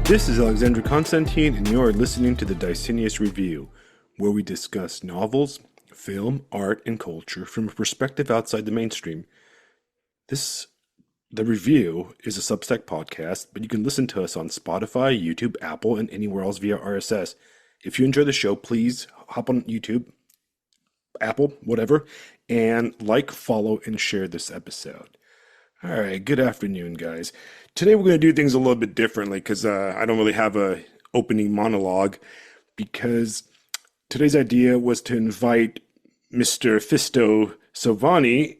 This is Alexandra Constantine, and you are listening to the Dicenius Review, where we discuss novels, film, art, and culture from a perspective outside the mainstream. The review is a Substack podcast, but you can listen to us on Spotify, YouTube, Apple, and anywhere else via RSS. If you enjoy the show, please hop on YouTube, Apple, whatever, and like, follow, and share this episode. All right, good afternoon, guys. Today we're going to do things a little bit differently because I don't really have a opening monologue, because today's idea was to invite Mr. Fisto Sobani,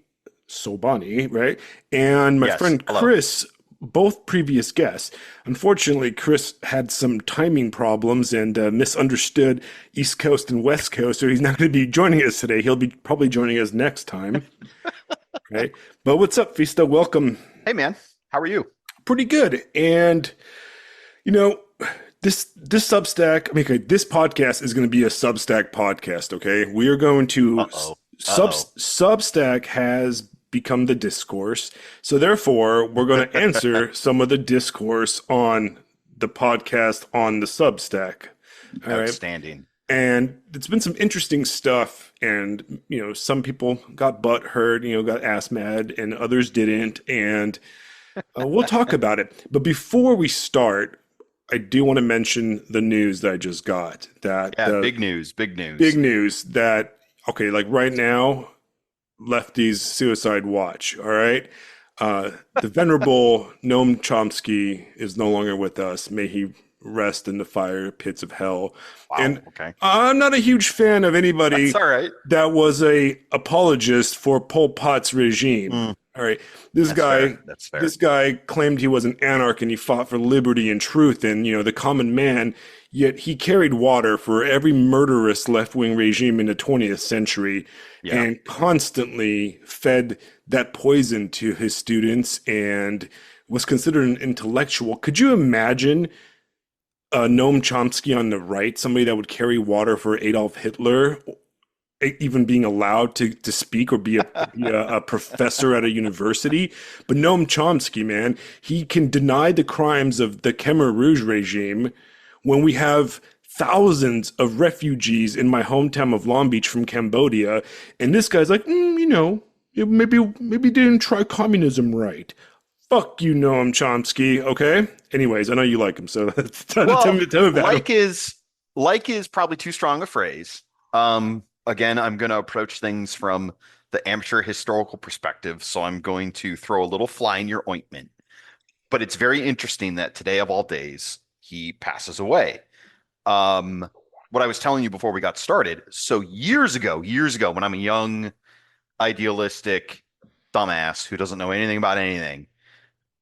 right? And my friend Hello. Chris, both previous guests. Unfortunately, Chris had some timing problems and misunderstood East Coast and West Coast, so he's not going to be joining us today. He'll be probably joining us next time. Right. But what's up, Fisto? Welcome. Hey, man. How are you? Pretty good. And this Substack, this podcast is going to be a Substack podcast, okay? We are going to Substack has become the Discourse. So therefore, we're going to answer some of the discourse on the podcast on the Substack. All Outstanding. right? And it's been some interesting stuff, and some people got butt hurt, got ass mad, and others didn't, and we'll talk about it. But before we start, I do want to mention the news that I just got. Big news. Big news that, okay, like right now, Lefty's suicide watch, all right? The venerable Noam Chomsky is no longer with us. May he rest in the fire pits of hell. Wow, and okay. I'm not a huge fan of anybody That's all right. that was a apologist for Pol Pot's regime. All right. That's fair. This guy claimed he was an anarch and he fought for liberty and truth and, the common man, yet he carried water for every murderous left-wing regime in the 20th century and constantly fed that poison to his students and was considered an intellectual. Could you imagine Noam Chomsky on the right, somebody that would carry water for Adolf Hitler, even being allowed to speak or be a professor at a university? But Noam Chomsky, man, he can deny the crimes of the Khmer Rouge regime when we have thousands of refugees in my hometown of Long Beach from Cambodia, and this guy's like, maybe didn't try communism right. Fuck you, Noam Chomsky, okay? Anyways, I know you like him, so tell me about him. Like is probably too strong a phrase. Again, I'm going to approach things from the amateur historical perspective, so I'm going to throw a little fly in your ointment. But it's very interesting that today of all days, he passes away. What I was telling you before we got started, so years ago, when I'm a young, idealistic dumbass who doesn't know anything about anything,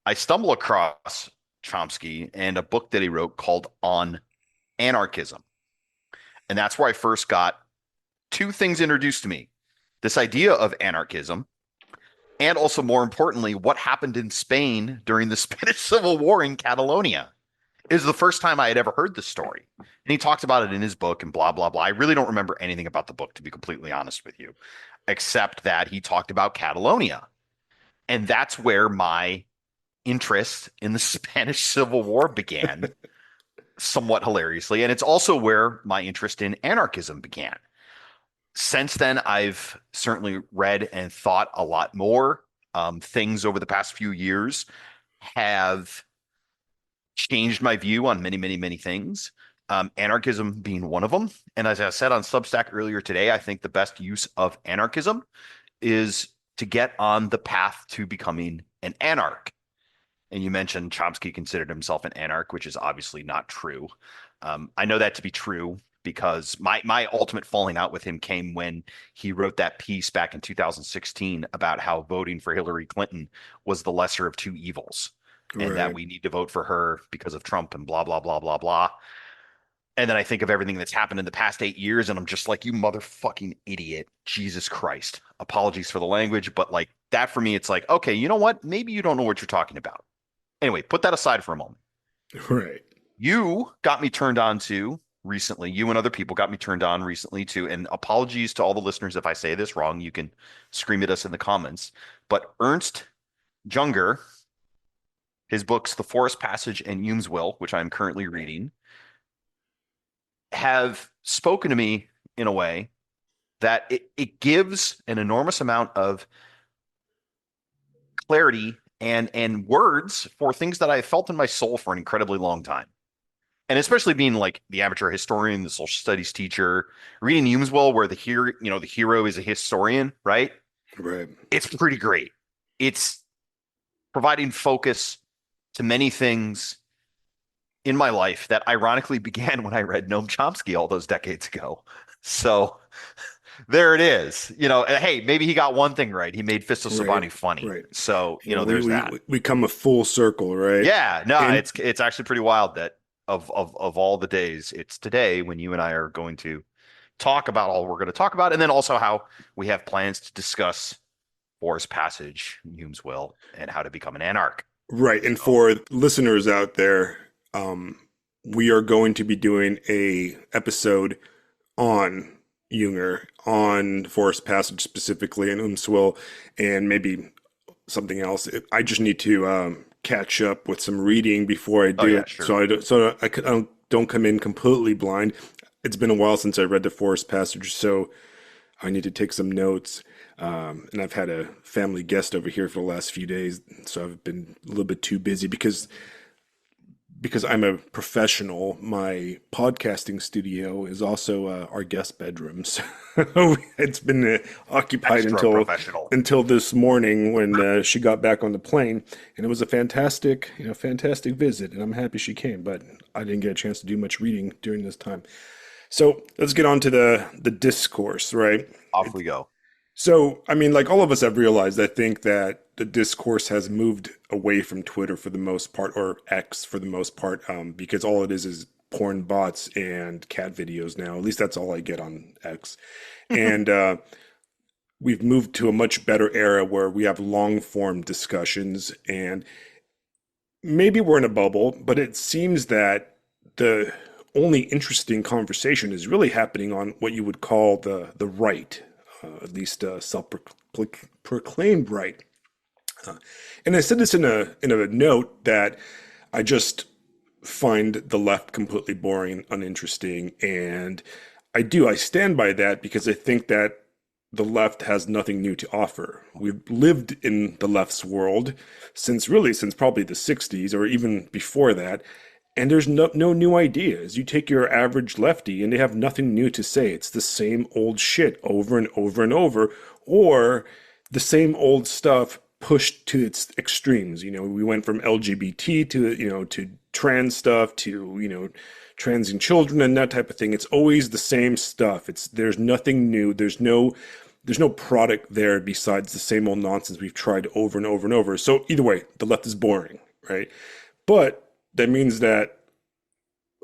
I stumble across Chomsky and a book that he wrote called On Anarchism. And that's where I first got two things introduced to me: this idea of anarchism, and also, more importantly, what happened in Spain during the Spanish Civil War in Catalonia. It was the first time I had ever heard this story. And he talks about it in his book and blah, blah, blah. I really don't remember anything about the book, to be completely honest with you, except that he talked about Catalonia. And that's where my interest in the Spanish Civil War began, somewhat hilariously. And it's also where my interest in anarchism began. Since then, I've certainly read and thought a lot more. Things over the past few years have changed my view on many, many, many things. Anarchism being one of them. And as I said on Substack earlier today, I think the best use of anarchism is to get on the path to becoming an anarch. And you mentioned Chomsky considered himself an anarch, which is obviously not true. I know that to be true because my ultimate falling out with him came when he wrote that piece back in 2016 about how voting for Hillary Clinton was the lesser of two evils, and that we need to vote for her because of Trump and blah, blah, blah, blah, blah. And then I think of everything that's happened in the past 8 years, and I'm just like, you motherfucking idiot. Jesus Christ. Apologies for the language, but like that for me, it's like, okay, you know what? Maybe you don't know what you're talking about. Anyway, put that aside for a moment. Right. You got me turned on to recently. You and other people got me turned on recently to, and apologies to all the listeners if I say this wrong. You can scream at us in the comments. But Ernst Junger his books, The Forest Passage and Hume's Will, which I'm currently reading, have spoken to me in a way that it gives an enormous amount of clarity and words for things that I felt in my soul for an incredibly long time. And especially being like the amateur historian, the social studies teacher, reading Hume's Will, where the hero is a historian, right? Right. It's pretty great. It's providing focus to many things in my life that ironically began when I read Noam Chomsky all those decades ago. So there it is. Hey, maybe he got one thing right. He made Fisto Right. Sobani funny. Right. So, We there's that. we come a full circle, right? Yeah, no, And it's actually pretty wild that of all the days, it's today when you and I are going to talk about all we're going to talk about, and then also how we have plans to discuss Forest Passage, Hume's Will, and how to become an anarch. right. And So, for listeners out there, we are going to be doing a episode on Junger, on Forest Passage specifically, and Umswil, and maybe something else. I just need to catch up with some reading before I oh do yeah, it, sure. so I don't come in completely blind. It's been a while since I read the Forest Passage, so I need to take some notes. And I've had a family guest over here for the last few days, so I've been a little bit too busy because I'm a professional. My podcasting studio is also our guest bedroom, so it's been occupied Extra professional. until this morning when she got back on the plane, and it was a fantastic, fantastic visit, and I'm happy she came. But I didn't get a chance to do much reading during this time. So let's get on to the discourse, right? Off we go. So, I mean, like all of us have realized, I think that the discourse has moved away from Twitter for the most part, or X for the most part, because all it is porn bots and cat videos now. At least that's all I get on X. And we've moved to a much better era where we have long form discussions, and maybe we're in a bubble, but it seems that the only interesting conversation is really happening on what you would call the right, at least self-proclaimed right. And I said this in a note that I just find the left completely boring and uninteresting, and I stand by that because I think that the left has nothing new to offer. We've lived in the left's world since probably the 60s or even before that, and there's no new ideas. You take your average lefty and they have nothing new to say. It's the same old shit over and over and over, or the same old stuff pushed to its extremes. We went from LGBT to trans stuff to, transing children and that type of thing. It's always the same stuff. There's nothing new. There's no product there besides the same old nonsense we've tried over and over and over. So either way, the left is boring, right? But that means that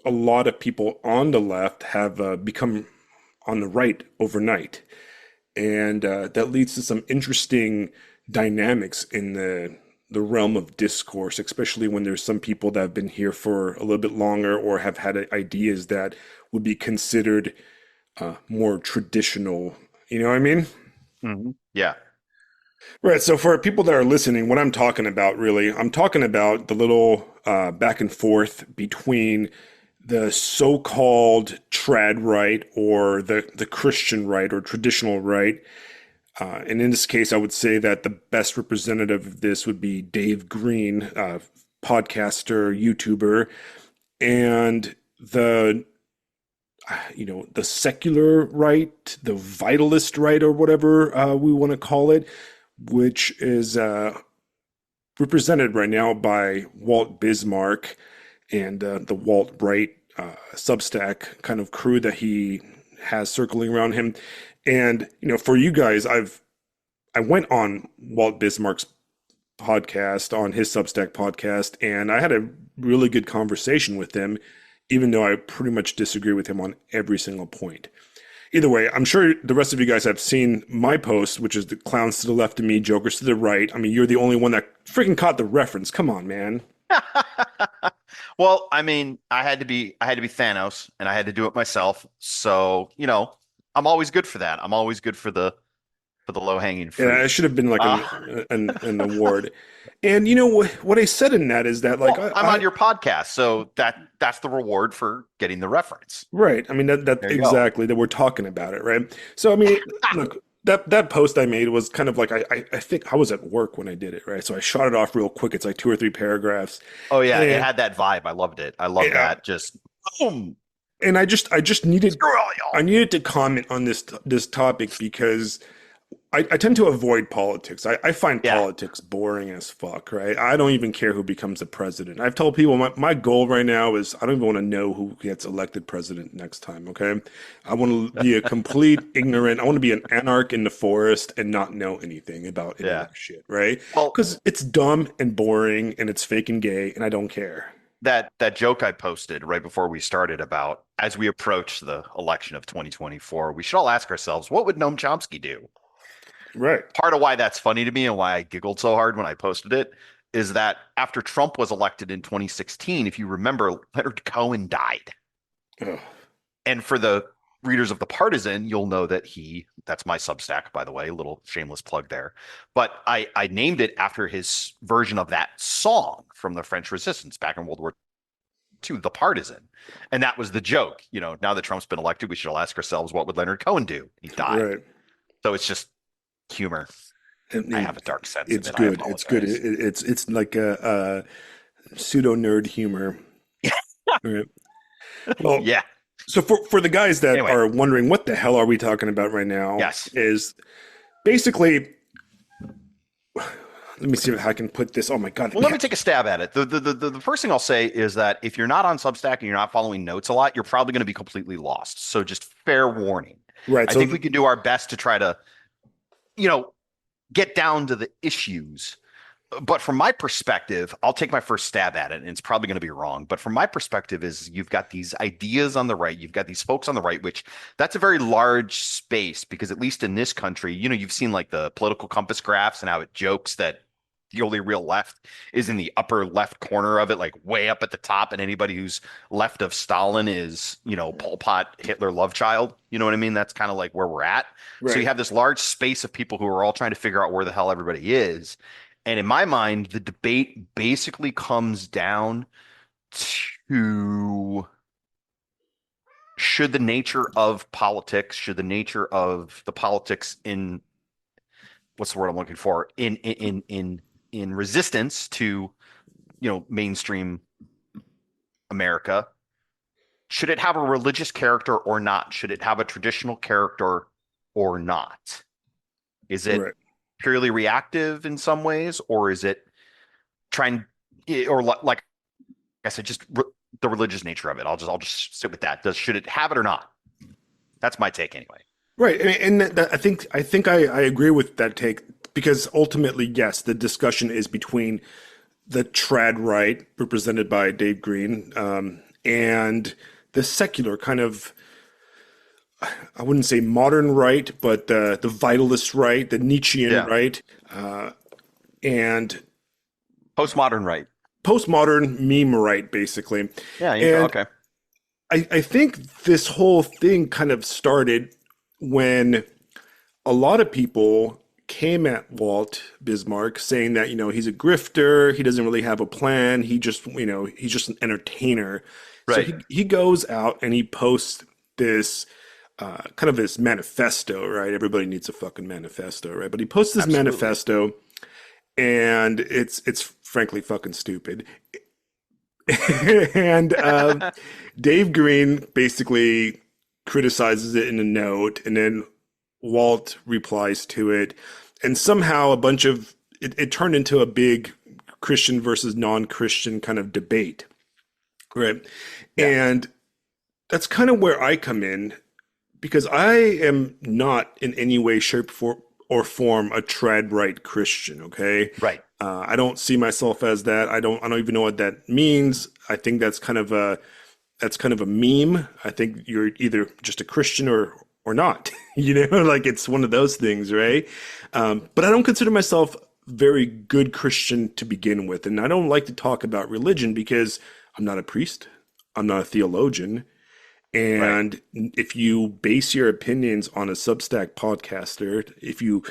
a lot of people on the left have become on the right overnight. And that leads to some interesting dynamics in the realm of discourse, especially when there's some people that have been here for a little bit longer or have had ideas that would be considered more traditional. You know what I mean? Mm-hmm. Yeah. Right. So for people that are listening, what I'm talking about really, I'm talking about the little back and forth between the so-called trad right or the Christian right or traditional right. And in this case, I would say that the best representative of this would be Dave Green, podcaster, YouTuber, and the secular right, the vitalist right, or whatever we want to call it, which is represented right now by Walt Bismarck and the Walt Bright Substack kind of crew that he has circling around him. And for you guys, I went on Walt Bismarck's podcast, on his Substack podcast, and I had a really good conversation with him, even though I pretty much disagree with him on every single point. Either way, I'm sure the rest of you guys have seen my post, which is the clowns to the left of me, jokers to the right. I mean, you're the only one that freaking caught the reference. Come on, man. Well, I mean, I had to be Thanos and I had to do it myself. So, I'm always good for that. I'm always good for the for the low hanging Yeah, fruit. it should have been like Uh, an award. And you know what I said in that is that like well, I'm on your podcast, so that's the reward for getting the reference. right. I mean that There you go. exactly that we're talking about it, right? So I mean, look, that post I made was kind of like I think I was at work when I did it, right? So I shot it off real quick. It's like 2 or 3 paragraphs, Oh yeah, it and had that vibe. I loved it. I love yeah, that. Just boom. and I just needed Screw all I y'all. needed to comment on this topic because I tend to avoid politics. I find Yeah, politics boring as fuck, right? I don't even care who becomes the president. I've told people my goal right now is I don't even want to know who gets elected president next time, okay? I want to be a complete ignorant. I want to be an anarch in the forest and not know anything about any of yeah. that shit, right? Well, Because it's dumb and boring and it's fake and gay and I don't care. that joke I posted right before we started about as we approach the election of 2024, we should all ask ourselves, what would Noam Chomsky do? Right. Part of why that's funny to me and why I giggled so hard when I posted it is that after Trump was elected in 2016, if you remember, Leonard Cohen died. Ugh. And for the readers of The Partisan, you'll know that that's my Substack, by the way, little shameless plug there. But I named it after his version of that song from the French Resistance back in World War II, The Partisan. And that was the joke. Now that Trump's been elected, we should all ask ourselves, what would Leonard Cohen do? He died. Right. So it's just humor. I And have a dark sense of it's it. I good. It's good. apologize. It's like a pseudo nerd humor. Right. Well, Yeah. so for the guys that Anyway, are wondering what the hell are we talking about right now yes. is basically let me see if I can put this. Oh my God. Well, let me take a stab at it. The first thing I'll say is that if you're not on Substack and you're not following notes a lot, you're probably going to be completely lost. So just fair warning. Right. I So think we can do our best to try to, you know, get down to the issues. But from my perspective, I'll take my first stab at it, and it's probably going to be wrong. But from my perspective, is you've got these ideas on the right, you've got these folks on the right, which that's a very large space because at least in this country, you've seen like the political compass graphs and how it jokes that the only real left is in the upper left corner of it, like way up at the top, and anybody who's left of Stalin is, Pol Pot, Hitler, love child. You know what I mean? That's kind of like where we're at. So you right. have this large space of people who are all trying to figure out where the hell everybody is. And in my mind, the debate basically comes down to should the nature of politics, should the nature of the politics in what's the word I'm looking for in resistance to mainstream America, should it have a religious character or not? Should it have a traditional character or not? Is it Right. purely reactive in some ways, or is it trying, or like I said, just the religious nature of it? I'll just sit with that. Should it have it or not? That's my take anyway. Right. And I think I agree with that take because ultimately, yes, the discussion is between the trad right, represented by Dave Green, and the secular kind of, I wouldn't say modern right, but the vitalist right, the Nietzschean Yeah. right, and Postmodern right. postmodern meme right, basically. Yeah. And Okay. I think this whole thing kind of started when a lot of people came at Walt Bismarck saying that, he's a grifter, he doesn't really have a plan, he's just an entertainer. So Right. he goes out and he posts this kind of this manifesto, right? Everybody needs a fucking manifesto, right? But he posts this Absolutely. manifesto and it's frankly fucking stupid. And Dave Green basically criticizes it in a note, and then Walt replies to it, and somehow a bunch of it turned into a big Christian versus non-Christian kind of debate, right? Yeah. And that's kind of where I come in because I am not in any way, shape, or form a trad right Christian. Okay, Right. I don't see myself as that. I don't even know what that means. I think that's kind of a meme. I think you're either just a Christian or not. Like it's one of those things, right? But I don't consider myself very good Christian to begin with, and I don't like to talk about religion because I'm not a priest. I'm not a theologian. Right. And if you base your opinions on a Substack podcaster, if you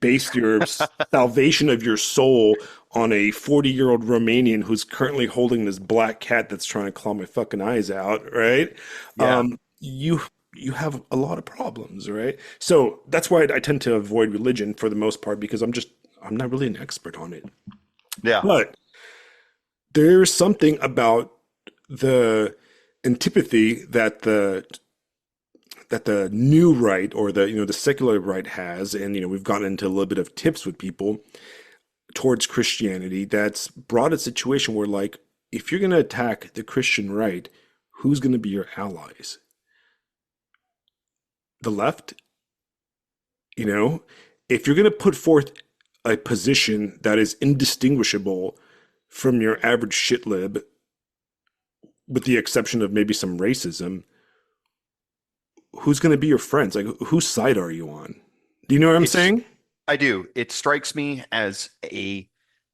base your salvation of your soul on a 40-year-old Romanian who's currently holding this black cat that's trying to claw my fucking eyes out, right? Yeah. You have a lot of problems, right? So that's why I tend to avoid religion for the most part because I'm not really an expert on it. Yeah. But there's something about the antipathy that the new right or the secular right has, and we've gotten into a little bit of tips with people towards Christianity that's brought a situation where, like, if you're going to attack the Christian right, who's going to be your allies? The left? You know, if you're going to put forth a position that is indistinguishable from your average shit lib, with the exception of maybe some racism, who's going to be your friends? Like, whose side are you on? Do you know what I'm It's saying? I do. It strikes me as a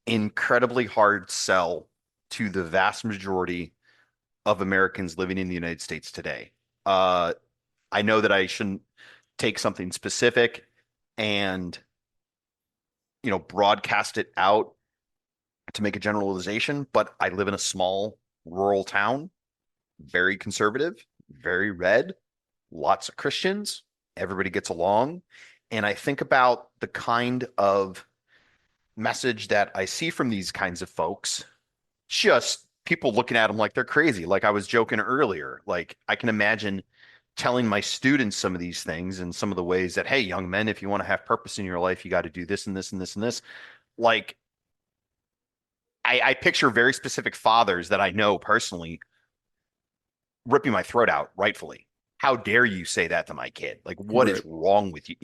incredibly hard sell to the vast majority of Americans living in the United States today. Uh, I know that I shouldn't take something specific and, broadcast it out to make a generalization, but I live in a small rural town, very conservative, very red, lots of Christians, everybody gets along. And I think about the kind of message that I see from these kinds of folks, just people looking at them like they're crazy. Like I was joking earlier, like I can imagine telling my students some of these things and some of the ways that, hey, young men, if you want to have purpose in your life, you got to do this and this and this and this. Like I picture very specific fathers that I know personally ripping my throat out, rightfully. How dare you say that to my kid? Like, what is Right. wrong with you?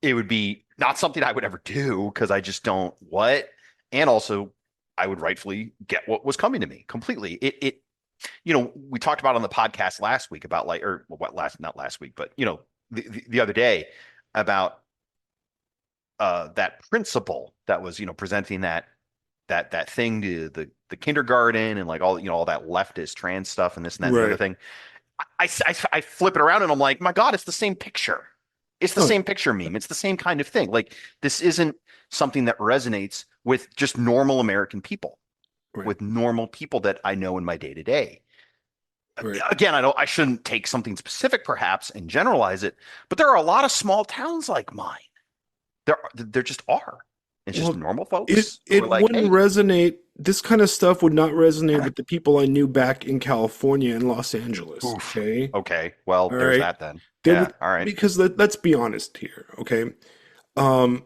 It would be not something I would ever do because I just don't what. And also, I would rightfully get what was coming to me completely. We talked about on the podcast last week about like, or what last, not last week, but the other day about that principal that was, presenting that thing to the kindergarten and like all that leftist trans stuff and this and that and the other Right. thing. I flip it around and I'm like, my God, it's the same picture. It's the Oh, same picture meme. It's the same kind of thing. Like this isn't something that resonates with just normal American people, right. with normal people that I know in my day to day. Right. Again, I shouldn't take something specific perhaps and generalize it, but there are a lot of small towns like mine. There just are. It's just Well, normal it folks who are it like, wouldn't hey, resonate. This kind of stuff would not resonate with the people I knew back in California and Los Angeles. oof. Okay. Okay, well, All there's right. that then. They Yeah, would all right. because let's be honest here. Okay. Um,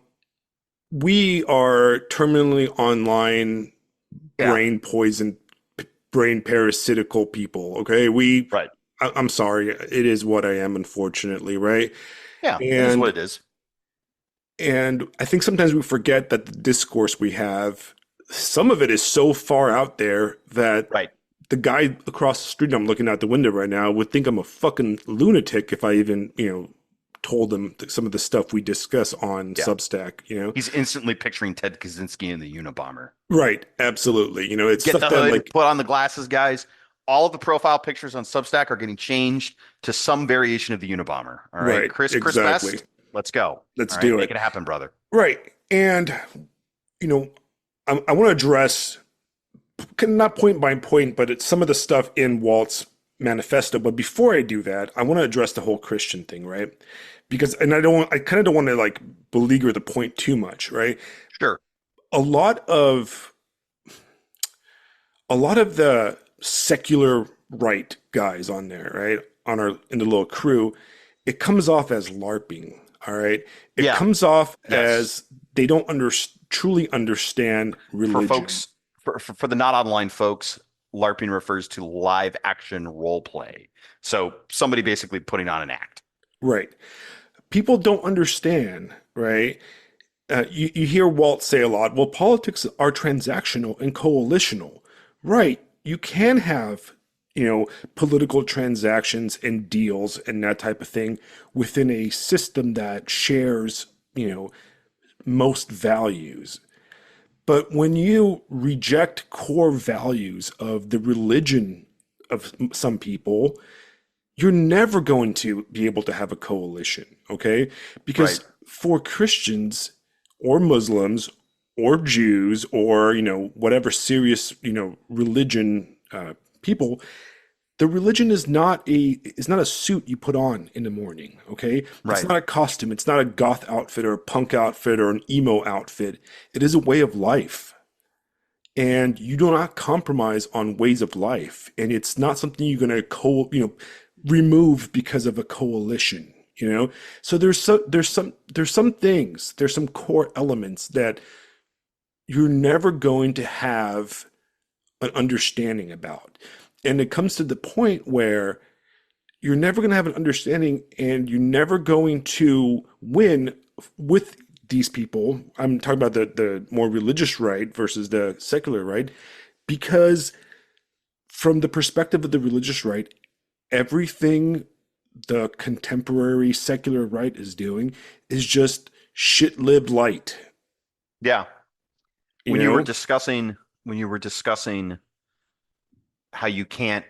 we are terminally online, Yeah, brain poisoned, brain parasitical people. Okay. right. I'm sorry. It is what I am, unfortunately. Right. Yeah, it is what And it is. And I think sometimes we forget that the discourse we have, some of it is so far out there that Right. the guy across the street I'm looking out the window right now would think I'm a fucking lunatic if I even, told him some of the stuff we discuss on Yeah. Substack. He's instantly picturing Ted Kaczynski in the Unabomber. Right, absolutely. It's Get stuff the that I'm hood, like, put on the glasses, guys. All of the profile pictures on Substack are getting changed to some variation of the Unabomber. All right. right, Chris exactly. Best, let's go. Let's All right. do Make it. it happen, brother. Right. And, you know, I want to address not point by point, but it's some of the stuff in Walt's manifesto. But before I do that, I want to address the whole Christian thing, right? Because, and I kind of don't want to like beleaguer the point too much, right? Sure. A lot of, a lot of the secular right guys on there, right? In the little crew, it comes off as LARPing, all right? It Yeah. comes off Yes. as they don't truly understand For religion. folks, for the not online folks, LARPing refers to live action role play. So somebody basically putting on an act. Right. People don't understand, right? You hear Walt say a lot, well, politics are transactional and coalitional. Right. You can have, political transactions and deals and that type of thing within a system that shares, most values. But when you reject core values of the religion of some people, you're never going to be able to have a coalition, okay? Right. Because for Christians or Muslims or Jews or, whatever serious, religion people, the religion is not a suit you put on in the morning, okay? It's Right. not a costume, it's not a goth outfit or a punk outfit or an emo outfit. It is a way of life. And you do not compromise on ways of life. And it's not something you're going to remove because of a coalition, So there's some things, there's some core elements that you're never going to have an understanding about. And it comes to the point where you're never going to have an understanding and you're never going to win with these people. I'm talking about the more religious right versus the secular right, because from the perspective of the religious right, everything the contemporary secular right is doing is just shit lived light, Yeah. you When you were know? discussing when you were discussing how you can't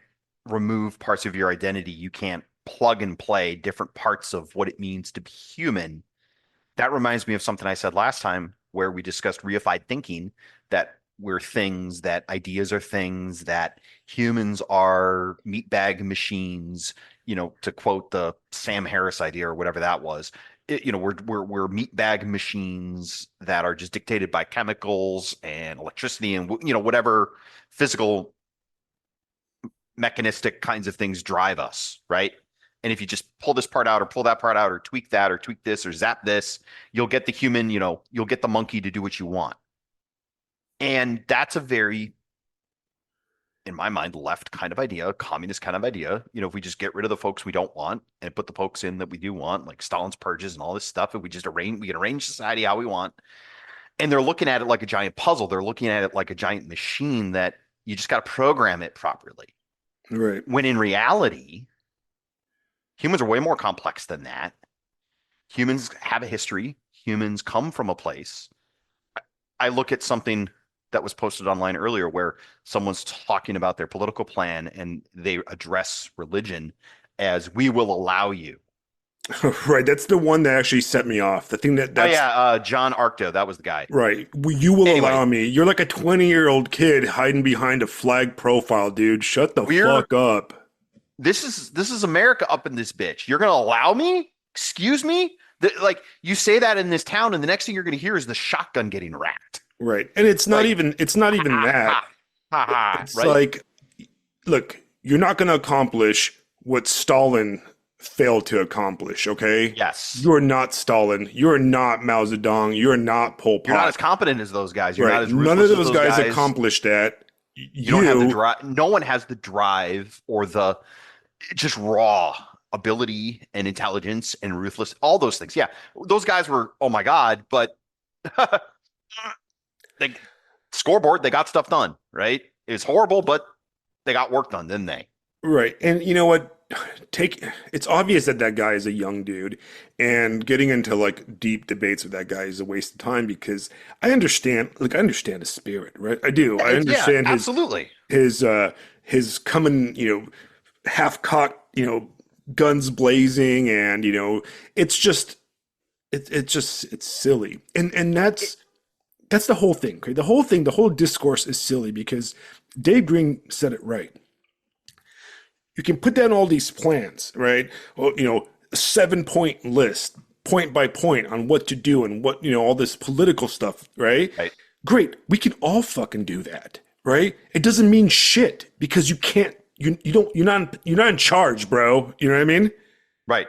remove parts of your identity, you can't plug and play different parts of what it means to be human. That reminds me of something I said last time where we discussed reified thinking, that we're things, that ideas are things, that humans are meat bag machines, to quote the Sam Harris idea or whatever that was. We're meat bag machines that are just dictated by chemicals and electricity and whatever physical mechanistic kinds of things drive us, right? And if you just pull this part out or pull that part out or tweak that or tweak this or zap this, you'll get the human, you'll get the monkey to do what you want. And that's a very, in my mind, left kind of idea, communist kind of idea. If we just get rid of the folks we don't want and put the folks in that we do want, like Stalin's purges and all this stuff, and we can arrange society how we want. And they're looking at it like a giant puzzle. They're looking at it like a giant machine that you just got to program it properly. Right. When in reality, humans are way more complex than that. Humans have a history. Humans come from a place. I look at something that was posted online earlier where someone's talking about their political plan and they address religion as "we will allow you." Right. That's the one that actually set me off. The thing Oh that's yeah, John Arcto, that was the guy. right. You will Anyway, allow me. You're like a 20-year-old kid hiding behind a flag profile, dude. Shut the we're fuck up. this is America up in this bitch. You're gonna allow me? Excuse me? Like you say that in this town, and the next thing you're gonna hear is the shotgun getting racked. Right. And Like it's not ha even ha that. ha ha ha, It's right? like, look, you're not going to accomplish what Stalin failed to accomplish, okay? Yes. You're not Stalin. You're not Mao Zedong. You're not Pol You're not Pot. as competent as those guys. You're not Right. as None of ruthless as those those guys guys. accomplished that. You don't have the You, drive. No one has the drive or the just raw ability and intelligence and ruthless, all those things. Yeah. Those guys were, oh my God, but they scoreboard, they got stuff done, right? It's horrible, but they got work done, didn't they? right. And you know what? It's obvious that that guy is a young dude, and getting into like deep debates with that guy is a waste of time because I understand his spirit, right? I do. I Yeah, understand absolutely. his coming, half cocked, guns blazing, and it's just it's silly, and that's the whole thing. Okay? The whole discourse is silly because Dave Green said it right. You can put down all these plans, right? Well, a 7 point list, point by point on what to do and what, all this political stuff, right? Right. Great. We can all fucking do that, right? It doesn't mean shit because you can't, you don't, you're not in charge, bro. You know what I mean? Right.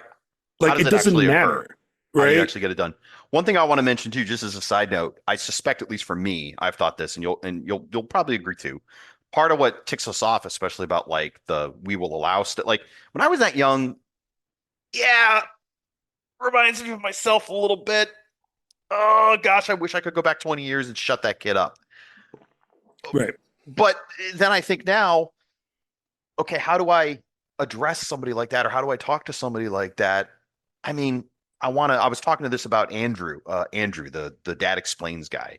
How Like does it it doesn't actually occur? matter, How do you right? actually get it done? One thing I want to mention too, just as a side note, I suspect, at least for me, I've thought this, and you'll probably agree too. Part of what ticks us off, especially about like the "we will allow" stuff, like when I was that young, yeah, reminds me of myself a little bit. Oh gosh, I wish I could go back 20 years and shut that kid up. Right. But then I think now, okay, how do I address somebody like that, or how do I talk to somebody like that? I mean, I was talking to this about Andrew, the dad explains guy.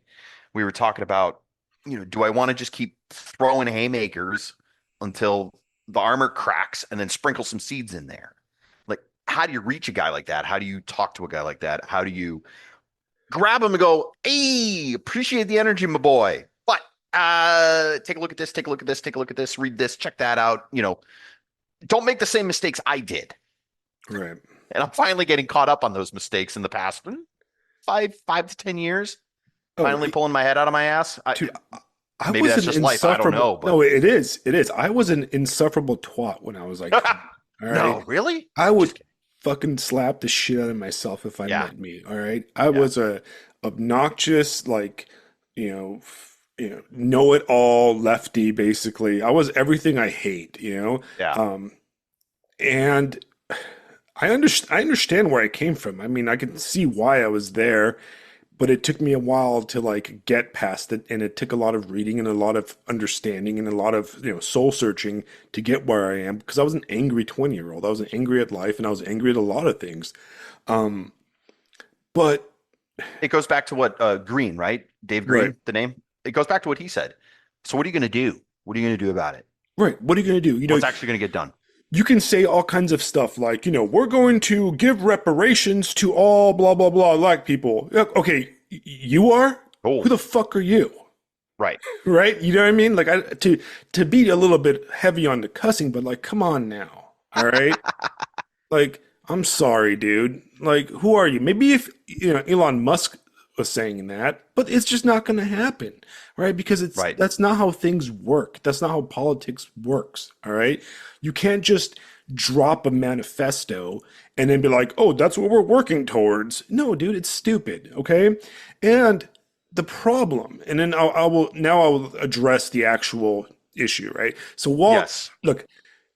We were talking about, do I want to just keep throwing haymakers until the armor cracks and then sprinkle some seeds in there. Like, how do you reach a guy like that? How do you talk to a guy like that? How do you grab him and go, hey, appreciate the energy, my boy. But take a look at this, take a look at this, take a look at this, read this, check that out. Don't make the same mistakes I did. Right. And I'm finally getting caught up on those mistakes in the past 5 to 10 years. Finally pulling my head out of my ass. Dude, I Maybe was that's an just life. I don't know. But No, it is. It is. I was an insufferable twat when I was like, all right. No, really? I would fucking slap the shit out of myself if I met me. All right. I was a obnoxious, like, know it all lefty, basically. I was everything I hate, Yeah. And I understand where I came from. I mean, I can see why I was there, but it took me a while to like get past it, and it took a lot of reading and a lot of understanding and a lot of soul searching to get where I am, because I was an angry 20-year-old. I was angry at life, and I was angry at a lot of things. But it goes back to what Green, right? Dave Green, right. The name. It goes back to what he said. So what are you going to do? What are you going to do about it? Right. What are you going to do? What's actually going to get done? You can say all kinds of stuff like, we're going to give reparations to all blah, blah, blah, black people. Okay, you are? Oh. Who the fuck are you? Right. Right? You know what I mean? Like, to be a little bit heavy on the cussing, but like, come on now. All right? Like, I'm sorry, dude. Like, who are you? Maybe if, Elon Musk was saying that, but it's just not going to happen, right? Because that's not how things work. That's not how politics works, all right? You can't just drop a manifesto and then be like, oh, that's what we're working towards. No, dude, it's stupid, okay? And the problem, and then I will address the actual issue, right? So Walt, look,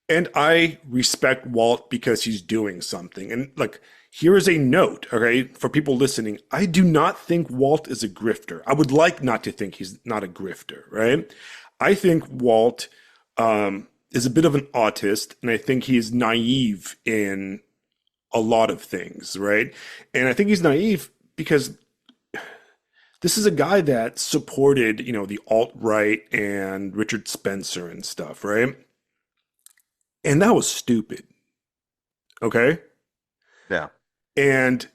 and I respect Walt because he's doing something. And look, here is a note, okay, for people listening. I do not think Walt is a grifter. I would like not to think he's not a grifter, right? I think Walt is a bit of an autist, and I think he is naive in a lot of things, right? And I think he's naive because this is a guy that supported, the alt-right and Richard Spencer and stuff, right? And that was stupid, okay? Yeah. And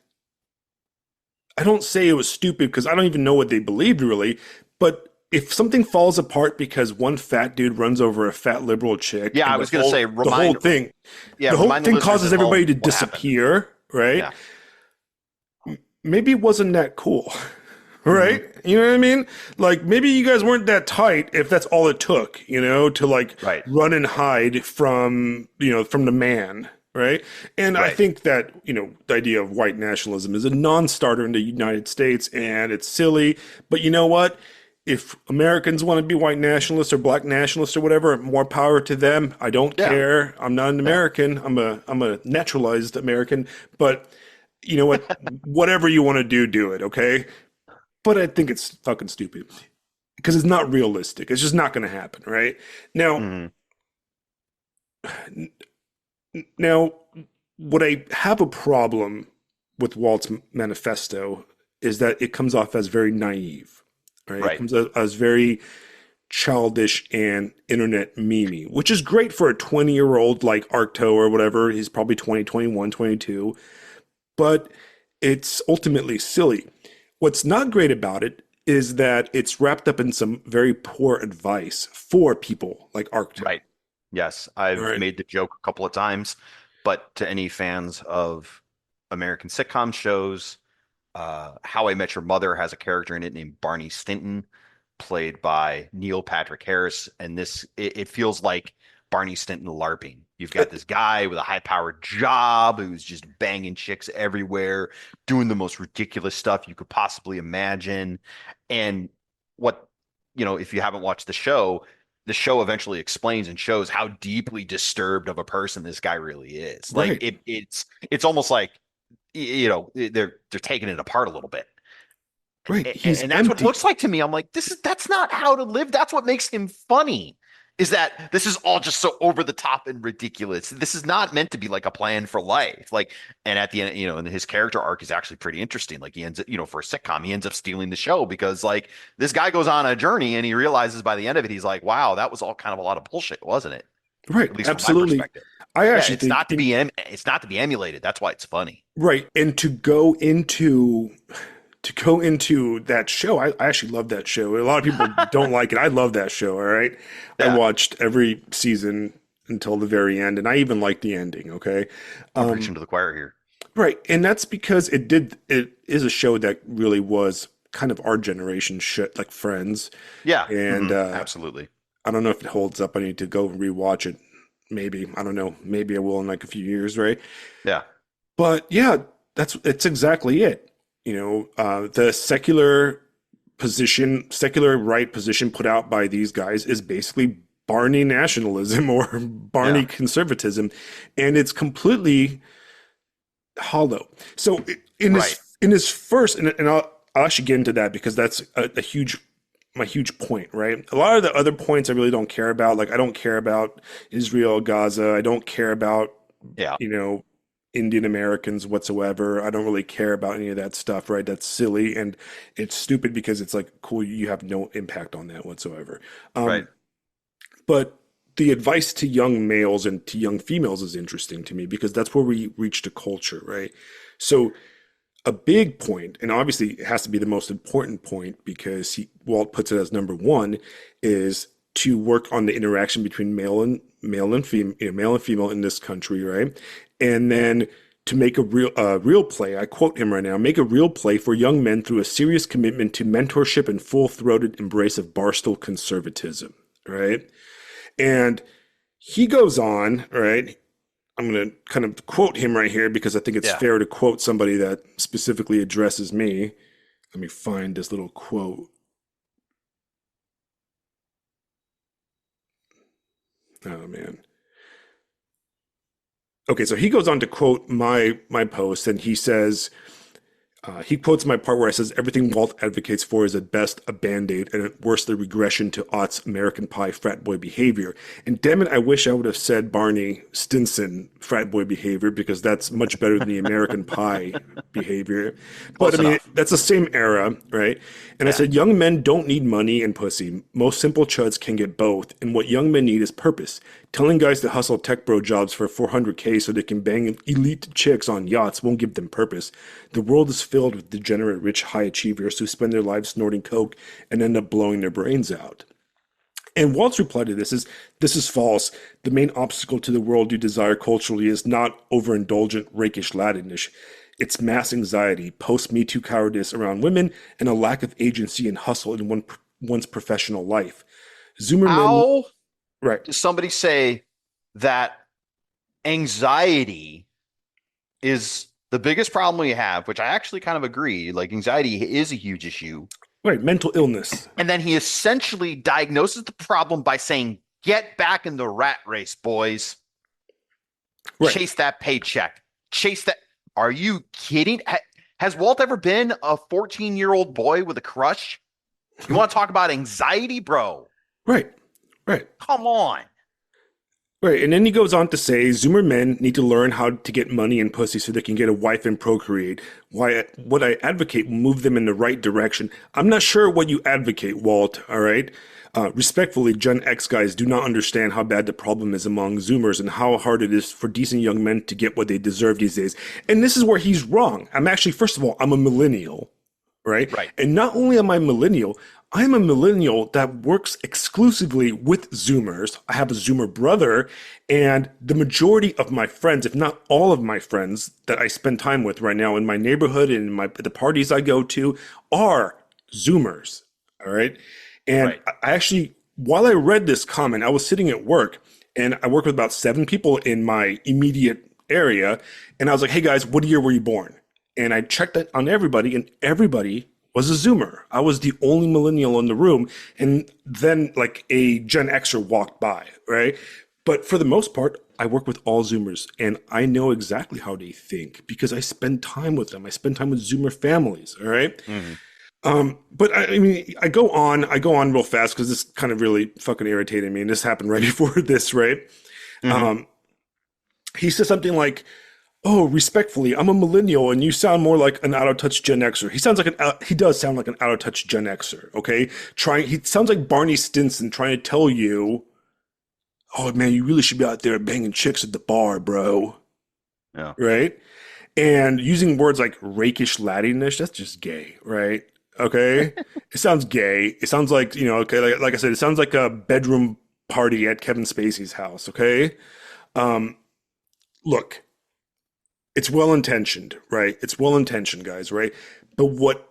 I don't say it was stupid because I don't even know what they believed really, but if something falls apart because one fat dude runs over a fat liberal chick, I was going to say the whole thing causes everybody to disappear, right? Yeah. Maybe it wasn't that cool, right? Mm-hmm. You know what I mean? Like maybe you guys weren't that tight if that's all it took, to like run and hide from the man. Right. And I think that, the idea of white nationalism is a non-starter in the United States, and it's silly. But you know what? If Americans want to be white nationalists or black nationalists or whatever, more power to them. I don't care. I'm not an American. I'm a naturalized American. But you know what? Whatever you want to do it. OK. But I think it's fucking stupid because it's not realistic. It's just not going to happen. Right now. Now, what I have a problem with Walt's manifesto is that it comes off as very naive, right? It comes off as very childish and internet memey, which is great for a 20-year-old like Arcto or whatever. He's probably 20, 21, 22, but it's ultimately silly. What's not great about it is that it's wrapped up in some very poor advice for people like Arcto. Right. Yes, I've made the joke a couple of times, but to any fans of American sitcom shows, How I Met Your Mother has a character in it named Barney Stinson, played by Neil Patrick Harris, and it feels like Barney Stinson LARPing. You've got this guy with a high-powered job who's just banging chicks everywhere, doing the most ridiculous stuff you could possibly imagine, and if you haven't watched the show eventually explains and shows how deeply disturbed of a person this guy really is. Like it's almost like they're taking it apart a little bit. Right. And that's what it looks like to me. I'm like, that's not how to live. That's what makes him funny. Is that this is all just so over the top and ridiculous. This is not meant to be like a plan for life. Like, and at the end, and his character arc is actually pretty interesting. Like he ends up, for a sitcom, he ends up stealing the show because like this guy goes on a journey and he realizes by the end of it, he's like, wow, that was all kind of a lot of bullshit, wasn't it? Right. at least from my Absolutely. perspective. I Yeah, actually think, it's not to be emulated. That's why it's funny. right. And to go into that show, I actually love that show. A lot of people don't like it. I love that show. All right. I Yeah, watched every season until the very end, and I even liked the ending. Okay. I'm preaching to the choir here. Right. And that's because it is a show that really was kind of our generation shit, like Friends. Yeah, And absolutely. I don't know if it holds up. I need to go rewatch it. Maybe. I don't know. Maybe I will in like a few years, right? Yeah, But yeah, it's exactly it. The secular right position put out by these guys is basically Barney nationalism or Barney yeah, conservatism, and it's completely hollow. So right. in his first, and I'll actually get into that because that's a huge my huge point, right? A lot of the other points I really don't care about. Like I don't care about Israel, Gaza. I don't care about Yeah, you know Indian Americans whatsoever. I don't really care about any of that stuff, right? That's silly and it's stupid because it's like cool. You have no impact on that whatsoever. right. But the advice to young males and to young females is interesting to me because that's where we reached a culture, right? So a big point, and obviously it has to be the most important point because Walt puts it as number one, is to work on the interaction between male and female in this country, right? And then to make a real play. I quote him right now: "Make a real play for young men through a serious commitment to mentorship and full-throated embrace of barstool conservatism." Right? And he goes on, right? I'm going to kind of quote him right here because I think it's Yeah. fair to quote somebody that specifically addresses me. Let me find this little quote. Oh man. Okay, so he goes on to quote my post, and he says, he quotes my part where I says everything Walt advocates for is at best a band-aid and at worst the regression to aughts American Pie frat boy behavior. And damn it, I wish I would have said Barney Stinson frat boy behavior because that's much better than the American Pie behavior. But Close I mean, enough. that's the same era, right? And I Yeah. said young men don't need money and pussy. Most simple chuds can get both. And what young men need is purpose. Telling guys to hustle tech bro jobs for 400K so they can bang elite chicks on yachts won't give them purpose. The world is filled with degenerate, rich, high achievers who spend their lives snorting coke and end up blowing their brains out. And Walt's reply to this is false. The main obstacle to the world you desire culturally is not overindulgent, rakish ladinish. It's mass anxiety, post-Me Too cowardice around women, and a lack of agency and hustle in one's professional life. Zoomerman, How right. does somebody say that anxiety is the biggest problem we have, which I actually kind of agree, like anxiety is a huge issue. Right, mental illness. And then he essentially diagnoses the problem by saying, get back in the rat race, boys. Right. Chase that paycheck. Chase that. Are you kidding? Has Walt ever been a 14-year-old boy with a crush? You want to talk about anxiety, bro? Right. Right. Come on. Right, and then he goes on to say, Zoomer men need to learn how to get money and pussy so they can get a wife and procreate. What I advocate will move them in the right direction. I'm not sure what you advocate, Walt, all right? Respectfully, Gen X guys do not understand how bad the problem is among Zoomers and how hard it is for decent young men to get what they deserve these days. And this is where he's wrong. I'm actually, first of all, I'm a millennial, right? Right. And not only am I millennial, I'm a millennial that works exclusively with Zoomers. I have a Zoomer brother, and the majority of my friends, if not all of my friends that I spend time with right now in my neighborhood and the parties I go to are Zoomers. All right. And Right. I actually, while I read this comment, I was sitting at work and I work with about 7 people in my immediate area. And I was like, hey guys, what year were you born? And I checked that on everybody, and everybody was a Zoomer. I was the only millennial in the room. And then like a Gen Xer walked by, right? But for the most part, I work with all Zoomers and I know exactly how they think because I spend time with them. I spend time with Zoomer families, all right? Mm-hmm. But I mean, I go on real fast because this kind of really fucking irritated me. And this happened right before this, right? Mm-hmm. He says something like, oh, respectfully, I'm a millennial and you sound more like an out-of-touch Gen Xer. He does sound like an out-of-touch Gen Xer, okay? He sounds like Barney Stinson trying to tell you oh man, you really should be out there banging chicks at the bar, bro. Yeah. Right? And using words like rakish laddish, that's just gay, right? Okay. It sounds gay. It sounds like, okay, like I said, it sounds like a bedroom party at Kevin Spacey's house, okay? Um, look, it's well intentioned, right? It's well intentioned, guys, right? But what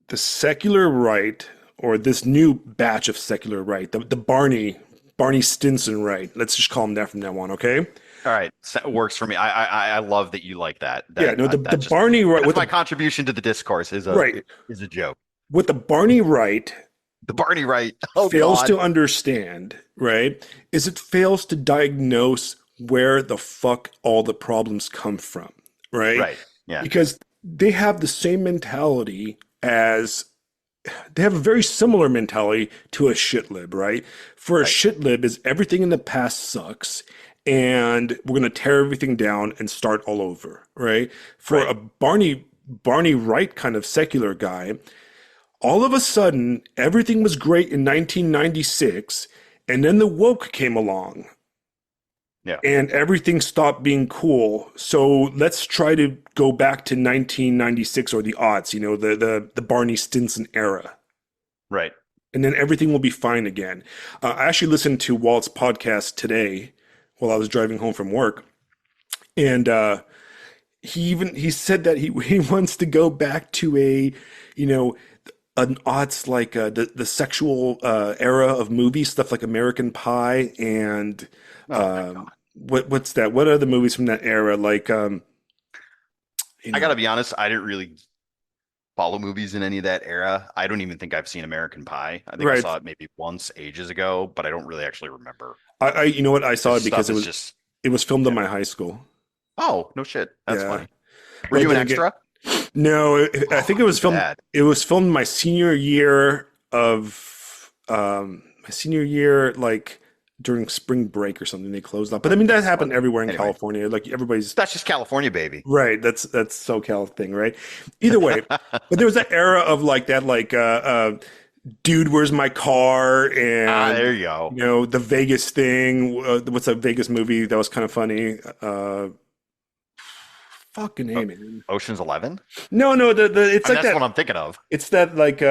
the secular right, or this new batch of secular right, the Barney Stinson right, let's just call him that from now on, okay? All right, so it works for me. I love that you like that. Yeah, no, the That just Barney right that's with my the contribution to the discourse right is a joke. what the Barney right The Barney right. Oh fails God. to understand, right, is it fails to diagnose where the fuck all the problems come from, right? Right. Yeah. Because they have the same mentality as they have a very similar mentality to a shitlib, right? For a Right. shitlib is everything in the past sucks and we're going to tear everything down and start all over, right? For Right. a Barney Wright kind of secular guy, all of a sudden everything was great in 1996 and then the woke came along Yeah. and everything stopped being cool. So let's try to go back to 1996 or the aughts, the Barney Stinson era. Right. And then everything will be fine again. I actually listened to Walt's podcast today while I was driving home from work, and he said that he wants to go back to you know an aughts like the sexual era of movies, stuff like American Pie and Oh my God. what's that? What are the movies from that era? Like you I know, gotta be honest, I didn't really follow movies in any of that era. I don't even think I've seen American Pie. I think I right? saw it maybe once ages ago, but I don't really actually remember. I you know what? I saw This it because stuff is just it was filmed in yeah. my high school. Oh, no shit. That's Yeah. funny. Were But you an then again, extra? no, I Oh, think it was too filmed. bad. It was filmed my senior year of my senior year, like during spring break or something. They closed up, but I mean that That's happened funny. everywhere in Anyway, California. Like everybody's that's just California, baby. right. That's SoCal thing, right? Either way, but there was that era of like that, like dude, where's my car? Ah, And there you go. the Vegas thing. What's that Vegas movie that was kind of funny? Fucking O- name it. Ocean's 11? No, the it's I mean, like that's that. what I'm thinking of. It's that like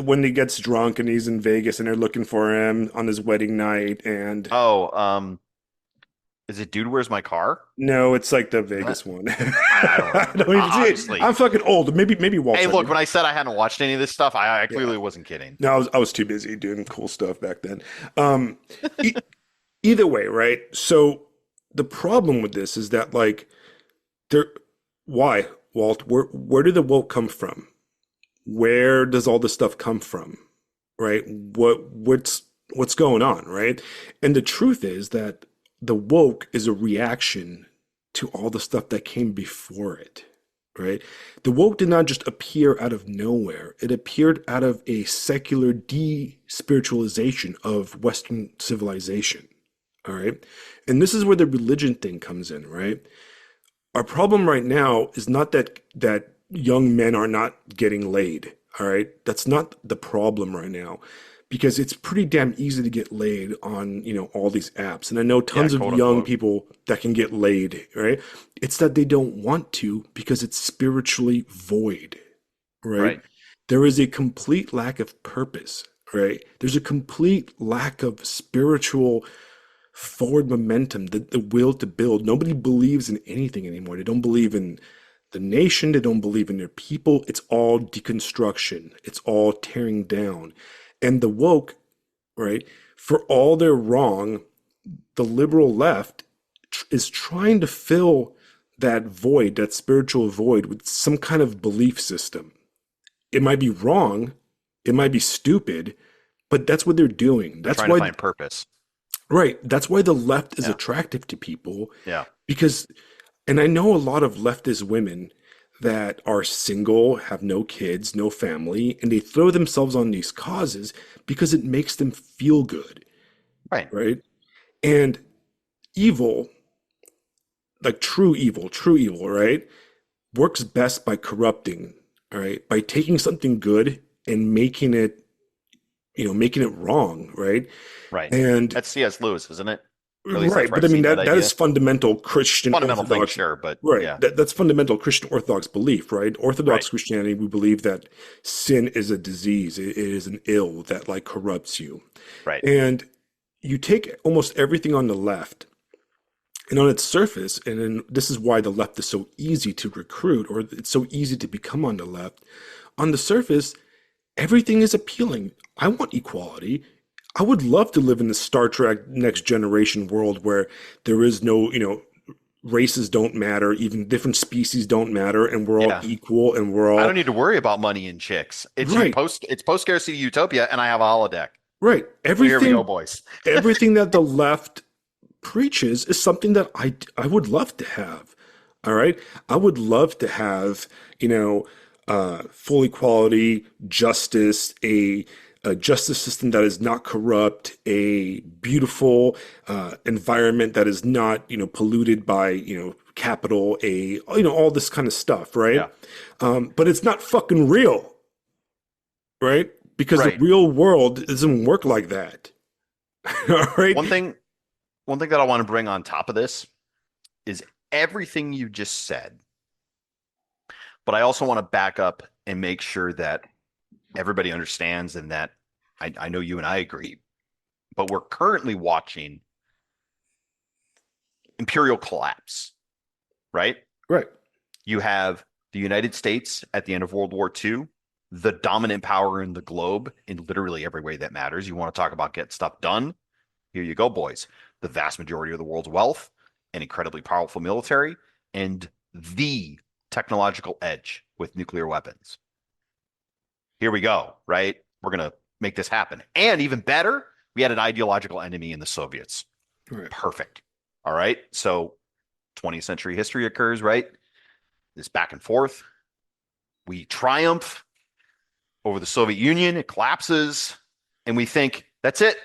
when he gets drunk and he's in Vegas and they're looking for him on his wedding night and Oh, is it Dude, Where's My Car? no, it's like the Is that? Vegas one. I don't I remember. don't even see it. Honestly. I'm fucking old. Maybe Walt Hey, said look, it. when I said I hadn't watched any of this stuff, I Yeah. clearly wasn't kidding. No, I was too busy doing cool stuff back then. Um, e either way, right? So the problem with this is that like there why, Walt, where did the woke come from? Where does all this stuff come from? Right? What's going on, right? And the truth is that the woke is a reaction to all the stuff that came before it, right? The woke did not just appear out of nowhere. It appeared out of a secular de-spiritualization of Western civilization, all right? And this is where the religion thing comes in, right? Our problem right now is not that young men are not getting laid, all right? That's not the problem right now because it's pretty damn easy to get laid on, all these apps. And I know Yeah, tons of quote young unquote. people that can get laid, right? It's that they don't want to because it's spiritually void, right? Right. There is a complete lack of purpose, right? There's a complete lack of spiritual forward momentum, the will to build. Nobody believes in anything anymore. They don't believe in the nation. They don't believe in their people. It's all deconstruction. It's all tearing down. And the woke, right, for all they're wrong, the liberal left is trying to fill that void, that spiritual void, with some kind of belief system. It might be wrong. It might be stupid, but that's what they're doing. They're That's trying to why, find purpose. right. That's why the left is Yeah. attractive to people Yeah. because, and I know a lot of leftist women that are single, have no kids, no family, and they throw themselves on these causes because it makes them feel good, Right. right? And evil, like true evil, right, works best by corrupting, all right, by taking something good and making it wrong, right? Right. And That's C.S. Lewis, isn't it? Or at least that's Right, where but I've I mean seen that that idea. is fundamental Christian Fundamental thing, Orthodox. sure, but Right, yeah, that's fundamental Christian Orthodox belief, right? right, Orthodox Christianity, we believe that sin is a disease. It is an ill that like corrupts you. right. And you take almost everything on the left, and on its surface, and then this is why the left is so easy to recruit, or it's so easy to become on the left. On the surface, everything is appealing. I want equality. I would love to live in the Star Trek Next Generation world where there is no, races don't matter, even different species don't matter, and we're all Yeah. equal and we're I don't all need to worry about money and chicks. right, It's post scarcity utopia, and I have a holodeck. right. So here we go, Everything, boys. everything that the left preaches is something that I would love to have. All right, I would love to have full equality, justice, a justice system that is not corrupt, a beautiful environment that is not polluted by capital, all this kind of stuff, right? Yeah. But it's not fucking real, right? Because the Right. real world doesn't work like that. All right. One thing, one thing that I want to bring on top of this is everything you just said, but I also want to back up and make sure that everybody understands and that I know you and I agree, but we're currently watching imperial collapse, right? Right. You have the United States at the end of World War II, the dominant power in the globe in literally every way that matters. You want to talk about get stuff done? Here you go, boys. The vast majority of the world's wealth, an incredibly powerful military, and the technological edge with nuclear weapons. Here we go, right? We're going to make this happen. And even better, we had an ideological enemy in the Soviets. Right. Perfect. All right. So 20th century history occurs, right? This back and forth. We triumph over the Soviet Union. It collapses. And we think, that's it.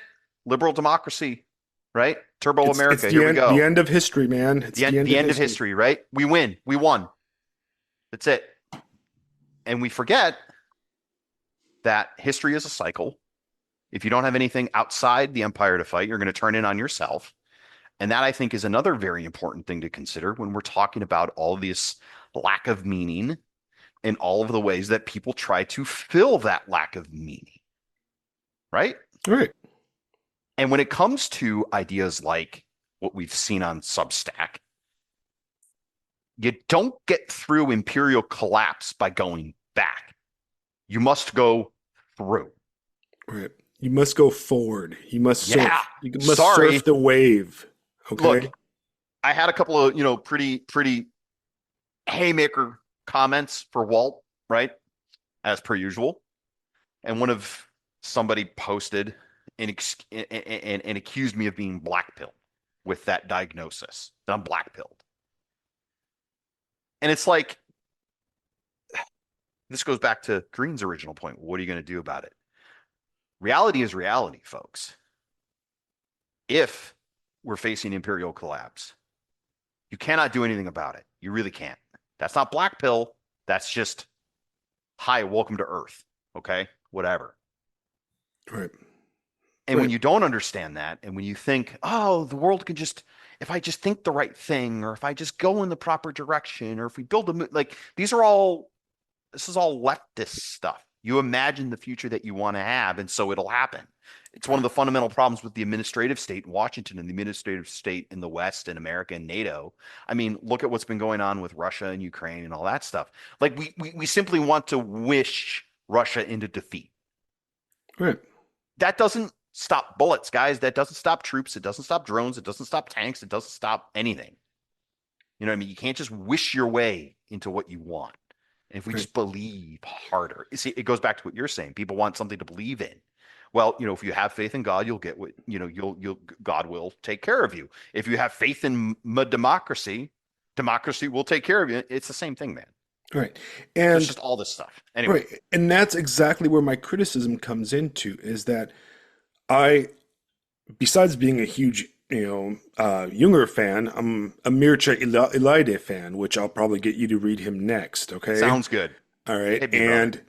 Liberal democracy, right? Turbo America. Here we go. The end of history, man. It's the end of history, right? We win. We won. That's it. And we forget that history is a cycle. If you don't have anything outside the empire to fight, you're going to turn in on yourself. And that, I think, is another very important thing to consider when we're talking about all this lack of meaning and all of the ways that people try to fill that lack of meaning. Right? Right. And when it comes to ideas like what we've seen on Substack, you don't get through imperial collapse by going back. You must go through. Right. You must go forward. You must surf. Yeah. You must surf the wave. Okay. Look, I had a couple of, pretty haymaker comments for Walt, right? As per usual. And somebody posted and accused me of being blackpilled with that diagnosis, that I'm blackpilled. And it's like, this goes back to Green's original point. What are you going to do about it? Reality is reality, folks. If we're facing imperial collapse, you cannot do anything about it. You really can't. That's not black pill. That's just, hi, welcome to Earth. Okay, whatever. Right. And when you don't understand that, and when you think, oh, the world can just, if I just think the right thing, or if I just go in the proper direction, or if we build this is all leftist stuff. You imagine the future that you want to have, and so it'll happen. It's one of the fundamental problems with the administrative state in Washington and the administrative state in the West and America and NATO. I mean, look at what's been going on with Russia and Ukraine and all that stuff. Like we simply want to wish Russia into defeat. Right. That doesn't stop bullets, guys. That doesn't stop troops. It doesn't stop drones. It doesn't stop tanks. It doesn't stop anything. You know what I mean? You can't just wish your way into what you want. And if we just believe harder, see, it goes back to what you're saying. People want something to believe in. Well, if you have faith in God, you'll get what, God will take care of you. If you have faith in democracy will take care of you. It's the same thing, man. Right. And it's just all this stuff. Anyway. Right. And that's exactly where my criticism comes into, is that besides being a huge, Junger fan, I'm a Mircea Eliade fan, which I'll probably get you to read him next. Okay. Sounds good. All right. And,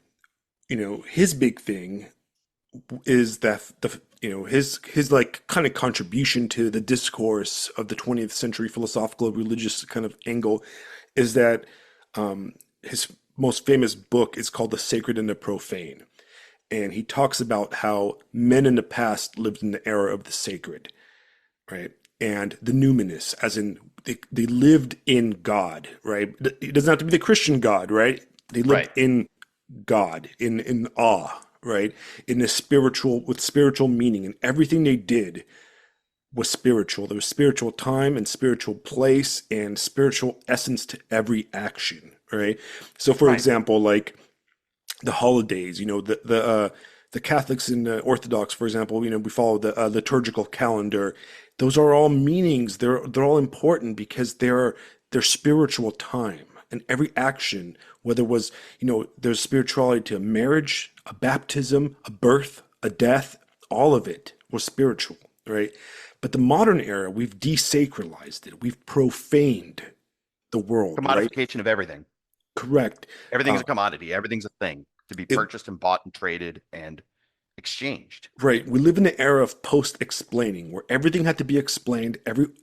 his big thing is that the his like kind of contribution to the discourse of the 20th century philosophical religious kind of angle is that his most famous book is called The Sacred and the Profane. And he talks about how men in the past lived in the era of the sacred, right? And the numinous, as in they lived in God, right? It doesn't have to be the Christian God, right? They lived Right. in God, in awe, right? In the spiritual, with spiritual meaning, and everything they did was spiritual. There was spiritual time and spiritual place and spiritual essence to every action, right? So, for Right. example, like the holidays, the Catholics and the Orthodox, for example, we follow the liturgical calendar. Those are all meanings. They're all important because they're spiritual time, and every action, whether it was there's spirituality to a marriage, a baptism, a birth, a death, all of it was spiritual, right? But the modern era, we've desacralized it. We've profaned the world, right? Commodification of everything. Correct. Everything's Uh, a commodity. Everything's a thing to be it, purchased and bought and traded and exchanged. Right. We live in an era of post-explaining where everything had to be explained,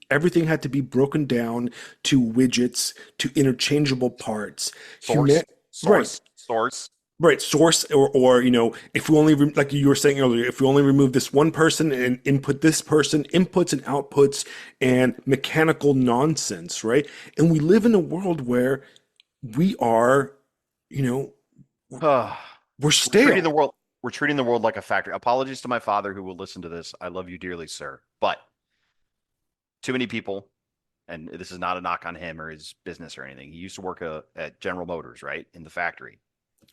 everything had to be broken down to widgets, to interchangeable parts. Source, Right. source, source. Right. Source or if we only like you were saying earlier, if we only remove this one person and input this person, inputs and outputs and mechanical nonsense, right? And we live in a world where we are, you know, we're we're treating stale. the world we're treating the world like a factory. Apologies to my father who will listen to this. I love you dearly, sir. But too many people, and this is not a knock on him or his business or anything. He used to work at General Motors, right? In the factory.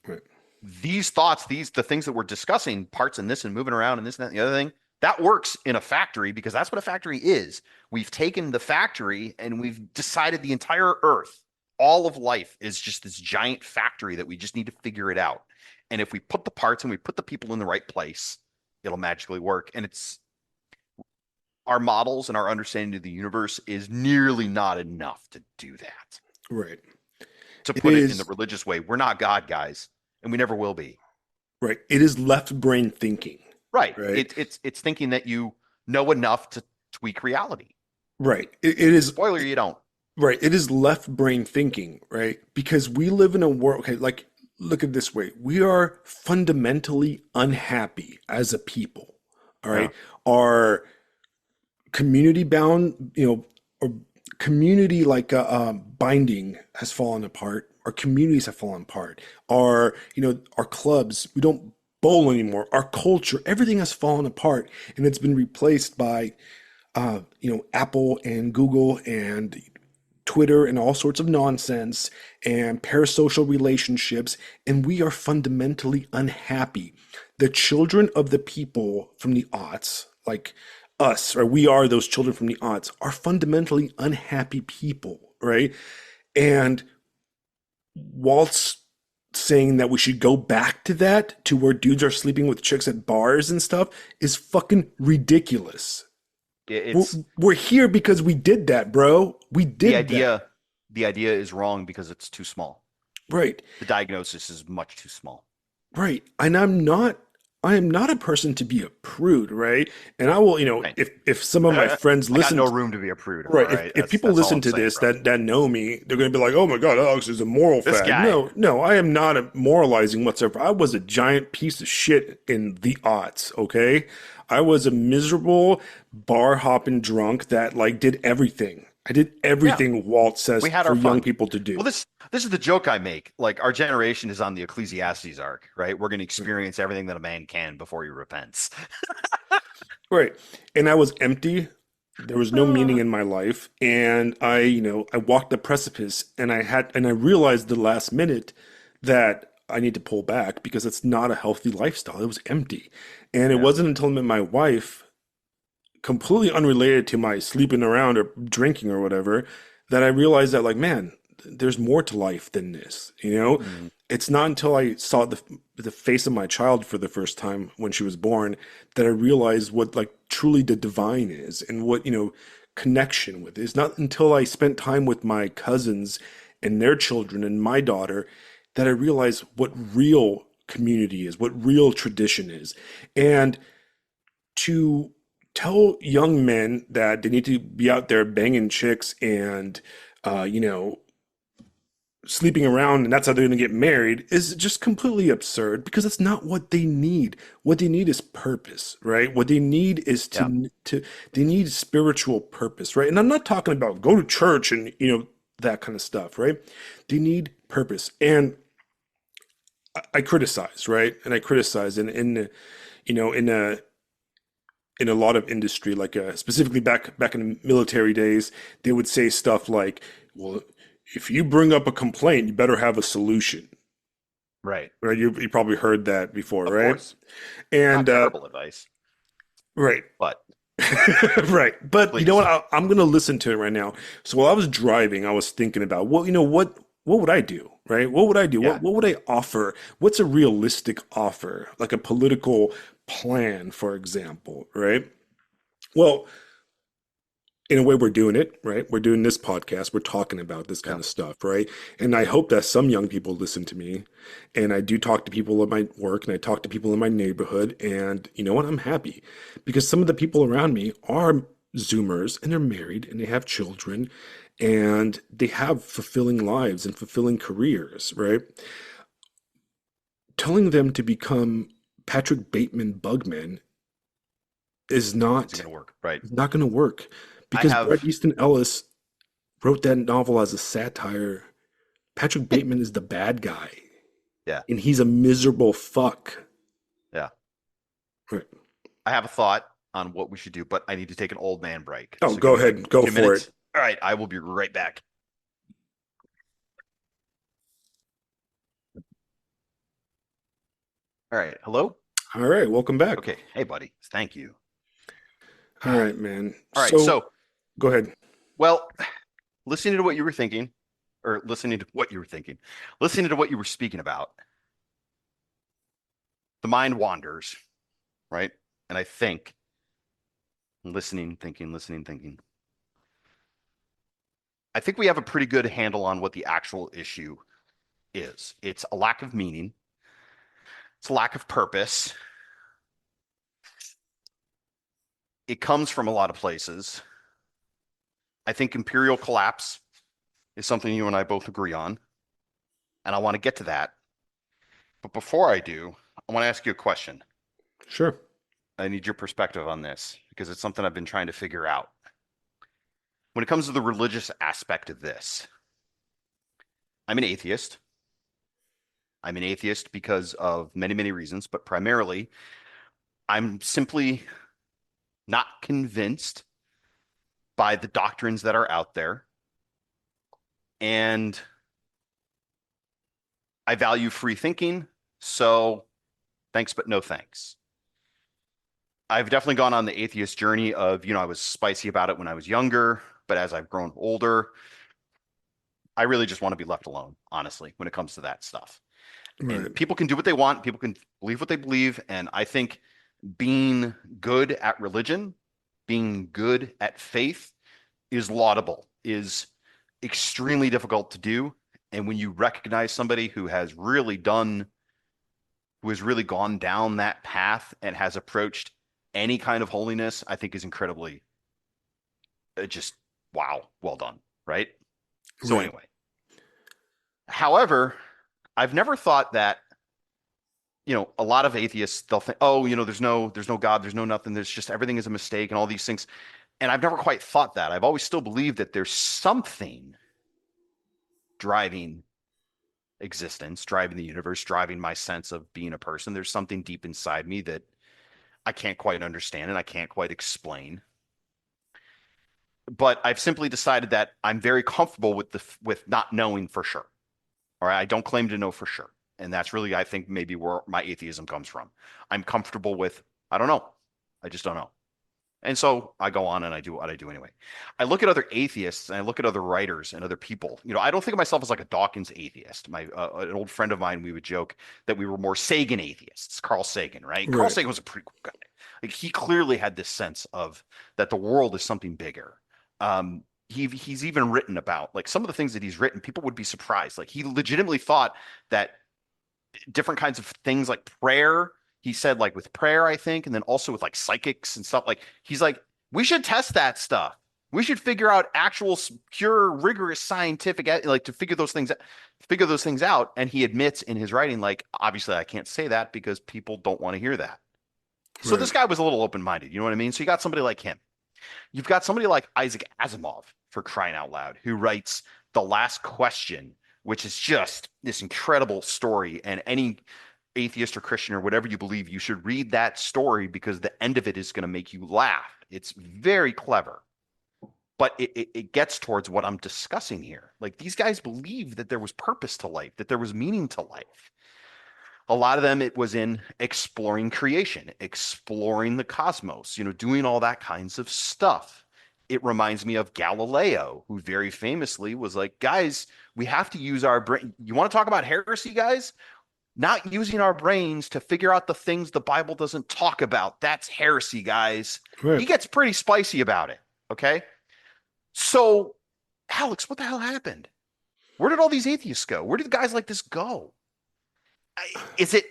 Right. These thoughts, the things that we're discussing, parts and this and moving around and this and that and the other thing, that works in a factory because that's what a factory is. We've taken the factory and we've decided the entire earth, all of life is just this giant factory that we just need to figure it out. And if we put the parts and we put the people in the right place, it'll magically work. And it's our models and our understanding of the universe is nearly not enough to do that. Right. To It put it in the is religious way, we're not God, guys, and we never will be. right. It is left brain thinking. Right. Right. It's thinking that you know enough to tweak reality. Right. It is Spoiler, you don't. right. It is left brain thinking, right? Because we live in a world, okay, like look at it this way. We are fundamentally unhappy as a people. All Yeah. right. Our community bound, or community like binding has fallen apart. Our communities have fallen apart. Our clubs, we don't bowl anymore. Our culture, everything has fallen apart, and it's been replaced by, Apple and Google and Twitter and all sorts of nonsense and parasocial relationships, and we are fundamentally unhappy. The children of the people from the aughts, like us, or we are those children from the aughts, are fundamentally unhappy people, right? And Walt's saying that we should go back to that, to where dudes are sleeping with chicks at bars and stuff, is fucking ridiculous. We're, It's we're here because we did that, bro. We the did that. idea. The idea is wrong because it's too small. Right. The diagnosis is much too small. Right. And I am not a person to be a prude, right? And I will, Right. if some of my friends I got listen no to, room to be a prude. All right, right. if people That's all listen I'm to saying, this bro. that know me, they're going to be like, "Oh my God, Alex is a moral This fag." guy. No, I am not a moralizing whatsoever. I was a giant piece of shit in the aughts, okay? I was a miserable bar hopping drunk that like did everything. I did Yeah. everything Walt says We had for our young fun. people to do. Well, this is the joke I make. Like our generation is on the Ecclesiastes arc, right? We're going to experience everything that a man can before he repents. Right. And I was empty. There was no meaning in my life. And I walked the precipice, and I realized the last minute that I need to pull back because it's not a healthy lifestyle. It was empty. And it Yeah. wasn't until I met my wife, completely unrelated to my sleeping around or drinking or whatever, that I realized that, like, man, there's more to life than this. Mm. It's not until I saw the face of my child for the first time when she was born that I realized what like truly the divine is and what connection with. It's not until I spent time with my cousins and their children and my daughter that I realized what real community is, what real tradition is. And to tell young men that they need to be out there banging chicks and, you know, sleeping around and that's how they're going to get married is just completely absurd because it's not what they need. What they need is purpose, right? What they need is Yeah. to they need spiritual purpose, right? And I'm not talking about go to church and, you know, that kind of stuff, right? They need purpose. And I criticize, right? And I criticize in you know, in a lot of industry, like specifically back in the military days, they would say stuff like, "Well, if you bring up a complaint, you better have a solution." Right. Right? You probably heard that before, Of right? course. Not And terrible advice, right, but right. But you know please. what? I'm going to listen to it right now. So while I was driving, I was thinking about, well, you know what would I do? Right? What would I do? Yeah. What would I offer? What's a realistic offer? Like a political plan, for example, right? Well, in a way we're doing it, right? We're doing this podcast, we're talking about this kind Yeah. of stuff, right? And I hope that some young people listen to me. And I do talk to people at my work and I talk to people in my neighborhood, and you know what? I'm happy because some of the people around me are Zoomers and they're married and they have children and they have fulfilling lives and fulfilling careers, right? Telling them to become Patrick Bateman Bugmen is Is it not going to work? Right. not going to work I because Bret have, Easton Ellis wrote that novel as a satire. Patrick Bateman is the bad guy, yeah. and he's a miserable fuck. Yeah. Right. I have a thought on what we should do, but I need to take an old man break. Oh, So give go me like ahead, go 2 minutes. for it. All right. I will be right back. All right. Hello? All right, welcome back. Okay. Hey, buddy. Thank you. All right, man. All right. So So, go ahead. well, listening to what you were thinking, or listening to what you were thinking, listening to what you were speaking about, the mind wanders, right? And I think, listening, thinking, listening, thinking. I think we have a pretty good handle on what the actual issue is. It's a lack of meaning. It's a lack of purpose. It comes from a lot of places. I think imperial collapse is something you and I both agree on, and I want to get to that. But before I do, I want to ask you a question. Sure. I need your perspective on this because it's something I've been trying to figure out. When it comes to the religious aspect of this, I'm an atheist. I'm an atheist because of many, many reasons, but primarily I'm simply not convinced by the doctrines that are out there. And I value free thinking. So thanks, but no thanks. I've definitely gone on the atheist journey of, I was spicy about it when I was younger, but as I've grown older, I really just want to be left alone, honestly, when it comes to that stuff. Right. And people can do what they want, people can believe what they believe. And I think being good at religion, being good at faith is laudable, is extremely difficult to do. And when you recognize somebody who has really gone down that path and has approached any kind of holiness, I think is incredibly just wow, well done, right? So Right. anyway, however, I've never thought that, a lot of atheists, they'll think, oh, there's no God, there's no nothing, there's just everything is a mistake and all these things. And I've never quite thought that. I've always still believed that there's something driving existence, driving the universe, driving my sense of being a person. There's something deep inside me that I can't quite understand and I can't quite explain. But I've simply decided that I'm very comfortable with not knowing for sure. All right, I don't claim to know for sure. And that's really, I think, maybe where my atheism comes from. I'm comfortable with, I don't know. I just don't know. And so I go on and I do what I do anyway. I look at other atheists and I look at other writers and other people. I don't think of myself as like a Dawkins atheist. An old friend of mine, we would joke that we were more Sagan atheists. Carl Sagan, right? Carl Right. Sagan was a pretty cool guy. Like he clearly had this sense of that the world is something bigger. He's even written about like some of the things that he's written. People would be surprised. Like he legitimately thought that different kinds of things like prayer. He said like with prayer, I think, and then also with like psychics and stuff. Like he's like, we should test that stuff. We should figure out actual pure, rigorous scientific like to figure those things out. And he admits in his writing, like, obviously I can't say that because people don't want to hear that. So Right. this guy was a little open-minded, you know what I mean? So you got somebody like him. You've got somebody like Isaac Asimov, for crying out loud, who writes The Last Question, which is just this incredible story. And any atheist or Christian or whatever you believe, you should read that story because the end of it is going to make you laugh. It's very clever, but it gets towards what I'm discussing here. Like these guys believe that there was purpose to life, that there was meaning to life. A lot of them, it was in exploring creation, exploring the cosmos, doing all that kinds of stuff. It reminds me of Galileo, who very famously was like, guys, we have to use our brain. You want to talk about heresy, guys? Not using our brains to figure out the things the Bible doesn't talk about. That's heresy, guys. Right. He gets pretty spicy about it. Okay. So, Alex, what the hell happened? Where did all these atheists go? Where did guys like this go? Is it,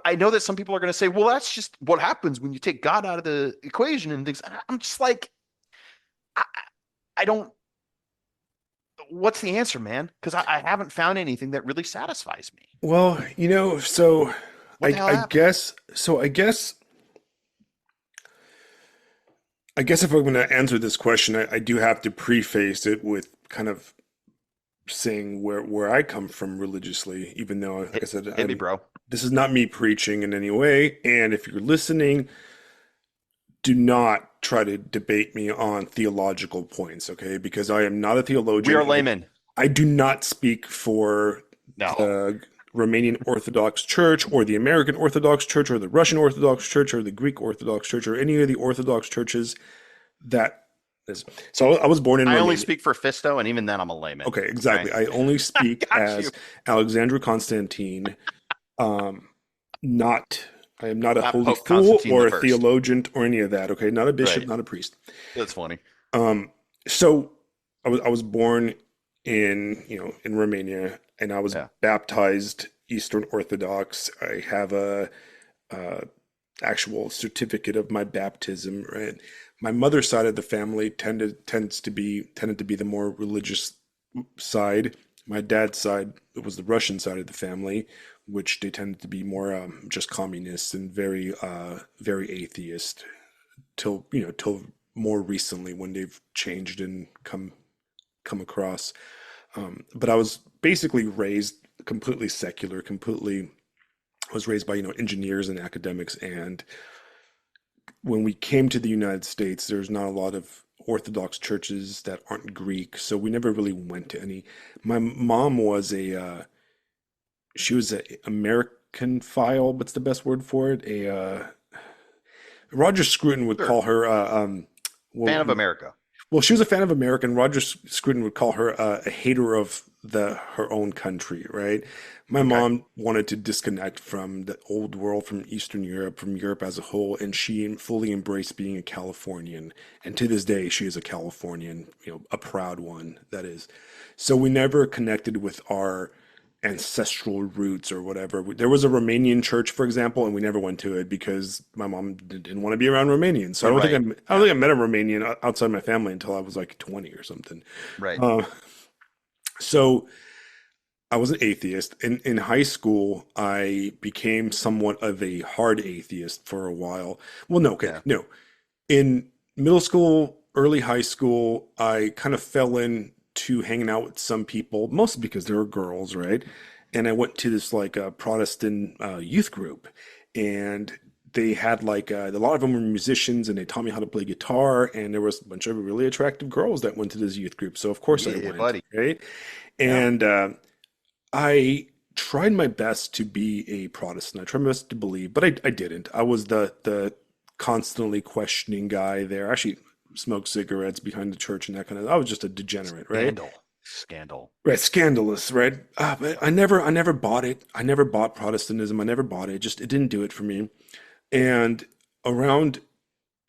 I know that some people are going to say, well, that's just what happens when you take God out of the equation and things. I'm just like, I, I don't, what's the answer, man? Because I haven't found anything that really satisfies me. Well, so What the hell I happened? guess so. I guess if I'm going to answer this question, I do have to preface it with kind of saying where I come from religiously, even though, like I said, Hit me, bro. this is not me preaching in any way. And if you're listening, do not try to debate me on theological points, okay? Because I am not a We theologian. are laymen. I do not speak for No. the Romanian Orthodox Church or the American Orthodox Church or the Russian Orthodox Church or the Greek Orthodox Church or any of the Orthodox churches that is. So I was born in I only Romania. speak for Fisto, and even then I'm a layman. Okay, exactly. Okay? I only speak Got you. as Alexandra Constantine. Not I am not a Not holy Pope fool Constantine or the a First. theologian or any of that. Okay, not a bishop, Right. not a priest. That's funny. Um, so I was born in Romania, and I was Yeah. baptized Eastern Orthodox. I have uh actual certificate of my baptism. Right, my mother's side of the family tended to be the more religious side. My dad's side, it was the Russian side of the family, which they tended to be more just communists and very atheist till more recently when they've changed and come across. But I was basically raised completely secular, completely. I was raised by engineers and academics, and when we came to the United States, there's not a lot of Orthodox churches that aren't Greek, so we never really went to any. My mom was she was a American file. What's the best word for it? Roger Scruton would Sure. call her Fan of well, America. well, she was a fan of America, and Roger Scruton would call her a hater of her own country, right? My Okay. mom wanted to disconnect from the old world, from Eastern Europe, from Europe as a whole, and she fully embraced being a Californian. And to this day, she is a Californian, a proud one, that is. So we never connected with our ancestral roots or whatever. There was a Romanian church, for example, and we never went to it because my mom didn't want to be around Romanians. So Right. I don't Yeah. think I met a Romanian outside my family until I was like 20 or something. Right. Uh, so I was an atheist. In high school, I became somewhat of a hard atheist for a while. Well, no, okay, Yeah. no. In middle school, early high school, I kind of fell into hanging out with some people, mostly because they were girls, right? And I went to this like Protestant youth group, and they had like a lot of them were musicians, and they taught me how to play guitar. And there was a bunch of really attractive girls that went to this youth group, so of course I Yeah, went, buddy. right? Yeah. And I tried my best to be a Protestant. I tried my best to believe, but I didn't. I was the constantly questioning guy there. I actually smoked cigarettes behind the church and that kind of. I was just a degenerate, right? Scandal. Scandal. Right, scandalous, right? But I never bought it. I never bought Protestantism. I never bought it. Just it didn't do it for me. And around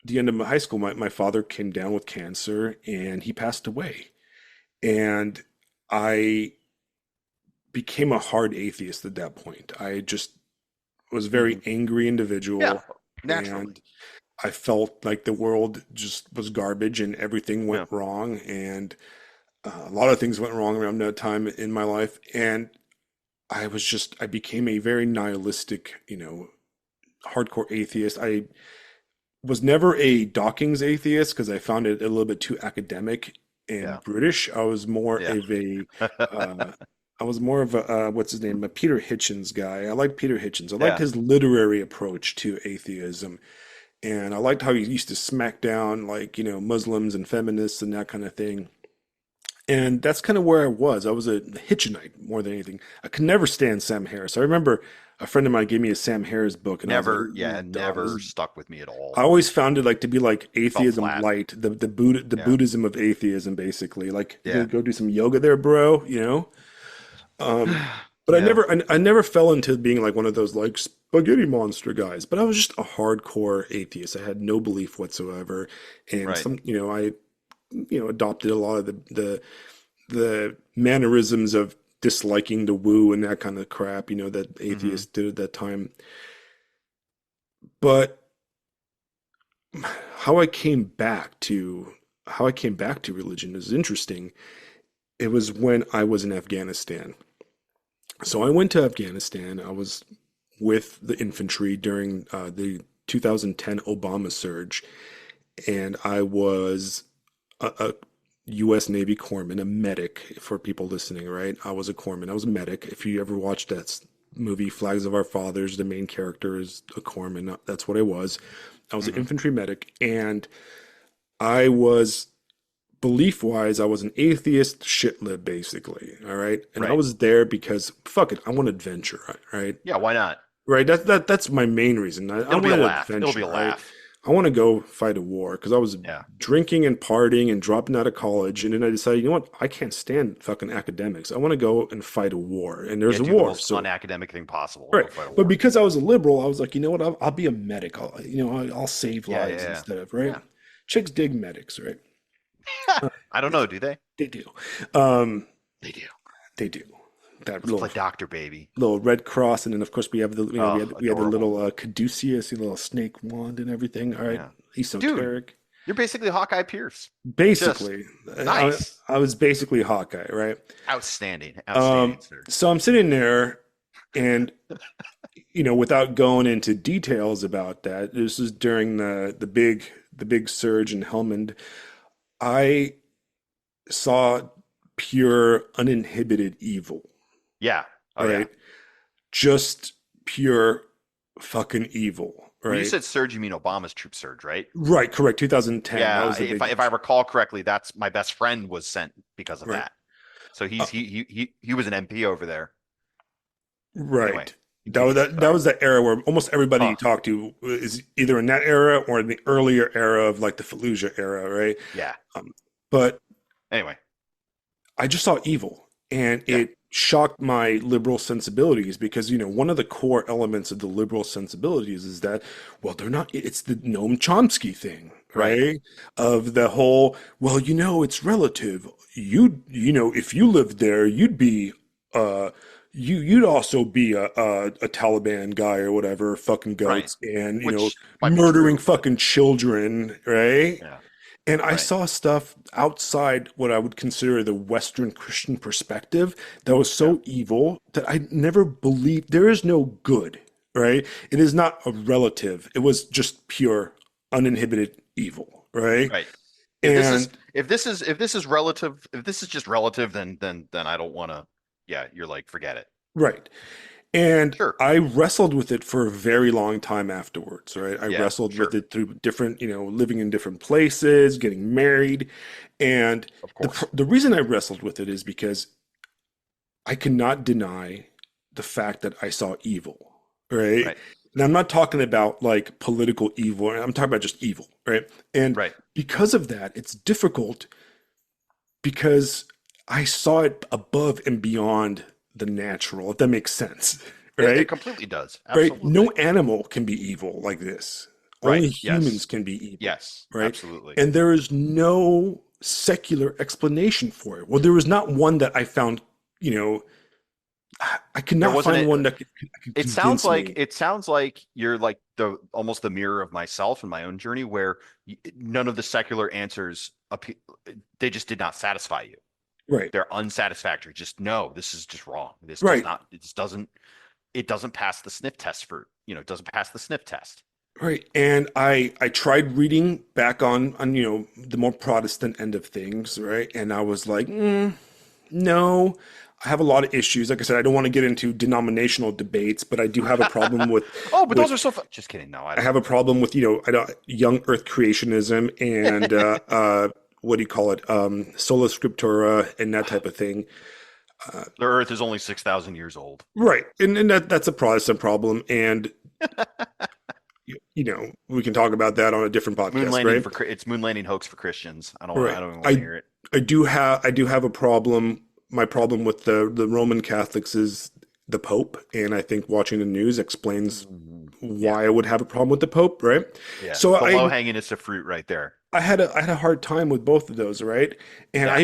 the end of my high school, my father came down with cancer and he passed away. And I became a hard atheist at that point. I just was a very Hmm. angry Yeah, individual, naturally. and I felt like the world just was garbage and everything went Yeah. wrong, and a lot of things went wrong around that time in my life, and I became a very nihilistic, hardcore atheist. I was never a Dawkins atheist because I found it a little bit too academic Yeah. and British. Yeah. Uh, I was more of a what's his name, a Peter Hitchens guy. I liked Peter Hitchens. I liked Yeah. his literary approach to atheism, and I liked how he used to smack down like Muslims and feminists and that kind of thing. And that's kind of where I was. I was a Hitchenite more than anything. I could never stand Sam Harris. I remember a friend of mine gave me a Sam Harris book, and I was like, Never, "Ooh, yeah, dog, never stuck with me at I all. always found it like to be like Felt atheism flat. light, the Yeah. Buddhism of atheism, basically. Like you Yeah. could go do some yoga there, bro. Um, but Yeah. I never fell into being like one of those like spaghetti monster guys. But I was just a hardcore atheist. I had no belief whatsoever, and Right. I adopted a lot of the mannerisms of disliking the woo and that kind of crap, that Hmm. atheists did at that time. But how I came back to how I came back to religion is interesting. It was when I was in Afghanistan. So I went to Afghanistan. I was with the infantry during the 2010 Obama surge, and I was a U.S. Navy corpsman, a medic for people listening, right? I was a corpsman. I was a medic. If you ever watched that movie, Flags of Our Fathers, the main character is a corpsman. That's what I was. I was an Hmm. infantry medic, and I was belief wise, I was an atheist shitlib, basically. All right. And I Right. was there because fuck it, I want adventure, right? Yeah, why not? Right. That's my main reason. I It'll be a wanted laugh. It'll be adventure, a right? laugh. I want to go fight a war because I was Yeah. drinking and partying and dropping out of college. And then I decided, you know what? I can't stand fucking academics. I want to go and fight a war. And Yeah, there's a do the war. most So, unacademic thing possible. right. Go fight a But war. because I was a liberal, I was like, you know what? I'll be a medic. I'll save Yeah, yeah, lives yeah. instead of, right? Yeah. Chicks dig medics, right? I don't know, do they? They do. Um, They do. they do. That Let's play Doctor Baby. little red cross, and then of course we have Oh, we had the adorable. little caduceus, the little snake wand and everything. All right, Yeah. Dude, esoteric. you're basically Hawkeye Pierce. Just Basically, nice. I was basically Hawkeye, right? Outstanding. Outstanding, sir. So I'm sitting there, and without going into details about that, this is during the big surge in Helmand. I saw pure, uninhibited evil, Yeah. Oh, yeah. right? Just pure fucking evil, When you right? said surge, you mean Obama's troop surge, right? Right, correct. 2010. That Yeah. was the If I big, recall correctly, that's my best friend was sent because of right. that. So Uh, he was an MP over there. Anyway, right. continue. That Sorry. was the era where almost everybody you Oh, talk to is either in that era or in the earlier era of like the Fallujah era, right? yeah. Um, but Anyway, I just saw evil, and yeah. it shocked my liberal sensibilities because one of the core elements of the liberal sensibilities is that, well, they're not. It's the Noam Chomsky thing, Right. right? Of the whole, well, it's relative. If you lived there, you'd be uh you'd also be a Taliban guy or whatever, fucking Right. goats, and Which might be murdering true, but fucking children, right? yeah. And I Right. saw stuff outside what I would consider the Western Christian perspective that was Yeah. so evil that I never believed there is no good, right? It is not a relative. It was just pure, uninhibited evil, right? Right. And If this is relative, if this is just relative, then I don't want to. Yeah, you're like, forget it. right. And Sure. I wrestled with it for a very long time afterwards, right? I Yeah. wrestled with Sure. it through different, living in different places, getting married. And Of course. the reason I wrestled with it is because I cannot deny the fact that I saw evil, right? Right. And I'm not talking about like political evil, I'm talking about just evil, right? And Right. because of that, it's difficult because I saw it above and beyond the natural, if that makes sense, It right? completely does. Right? No Absolutely. animal can be evil like this. Right. Only humans Yes. can be evil, Yes. right? Absolutely. And there is no secular explanation for it. Well, there was not one that I found, you know, I could There not wasn't find a, one that could convince me. it sounds like you're like the almost the mirror of myself and my own journey, where none of the secular answers they just did not satisfy you. Right. They're unsatisfactory. Just no, this is just wrong. This does Right. not. It doesn't pass the sniff test for it doesn't pass the sniff test. Right. And I tried reading back on the more Protestant end of things, right? And I was like, no, I have a lot of issues. Like I said, I don't want to get into denominational debates, but I do have a problem with Oh, but those with are so fun. Just kidding. No, I I don't. have a problem with, I don't, young Earth creationism and what do you call it? Sola Scriptura and that type of thing. The Earth is only 6,000 years old. Right. And that's a Protestant problem. And we can talk about that on a different Moon podcast, landing right? for it's moon landing hoax for Christians. Right. I don't even want to hear it. I do have a problem. My problem with the Roman Catholics is the Pope, and I think watching the news explains Yeah. why I would have a problem with the Pope, right? Yeah. So The low hanging is the fruit right there. I had a hard time with both of those, right? And Yeah.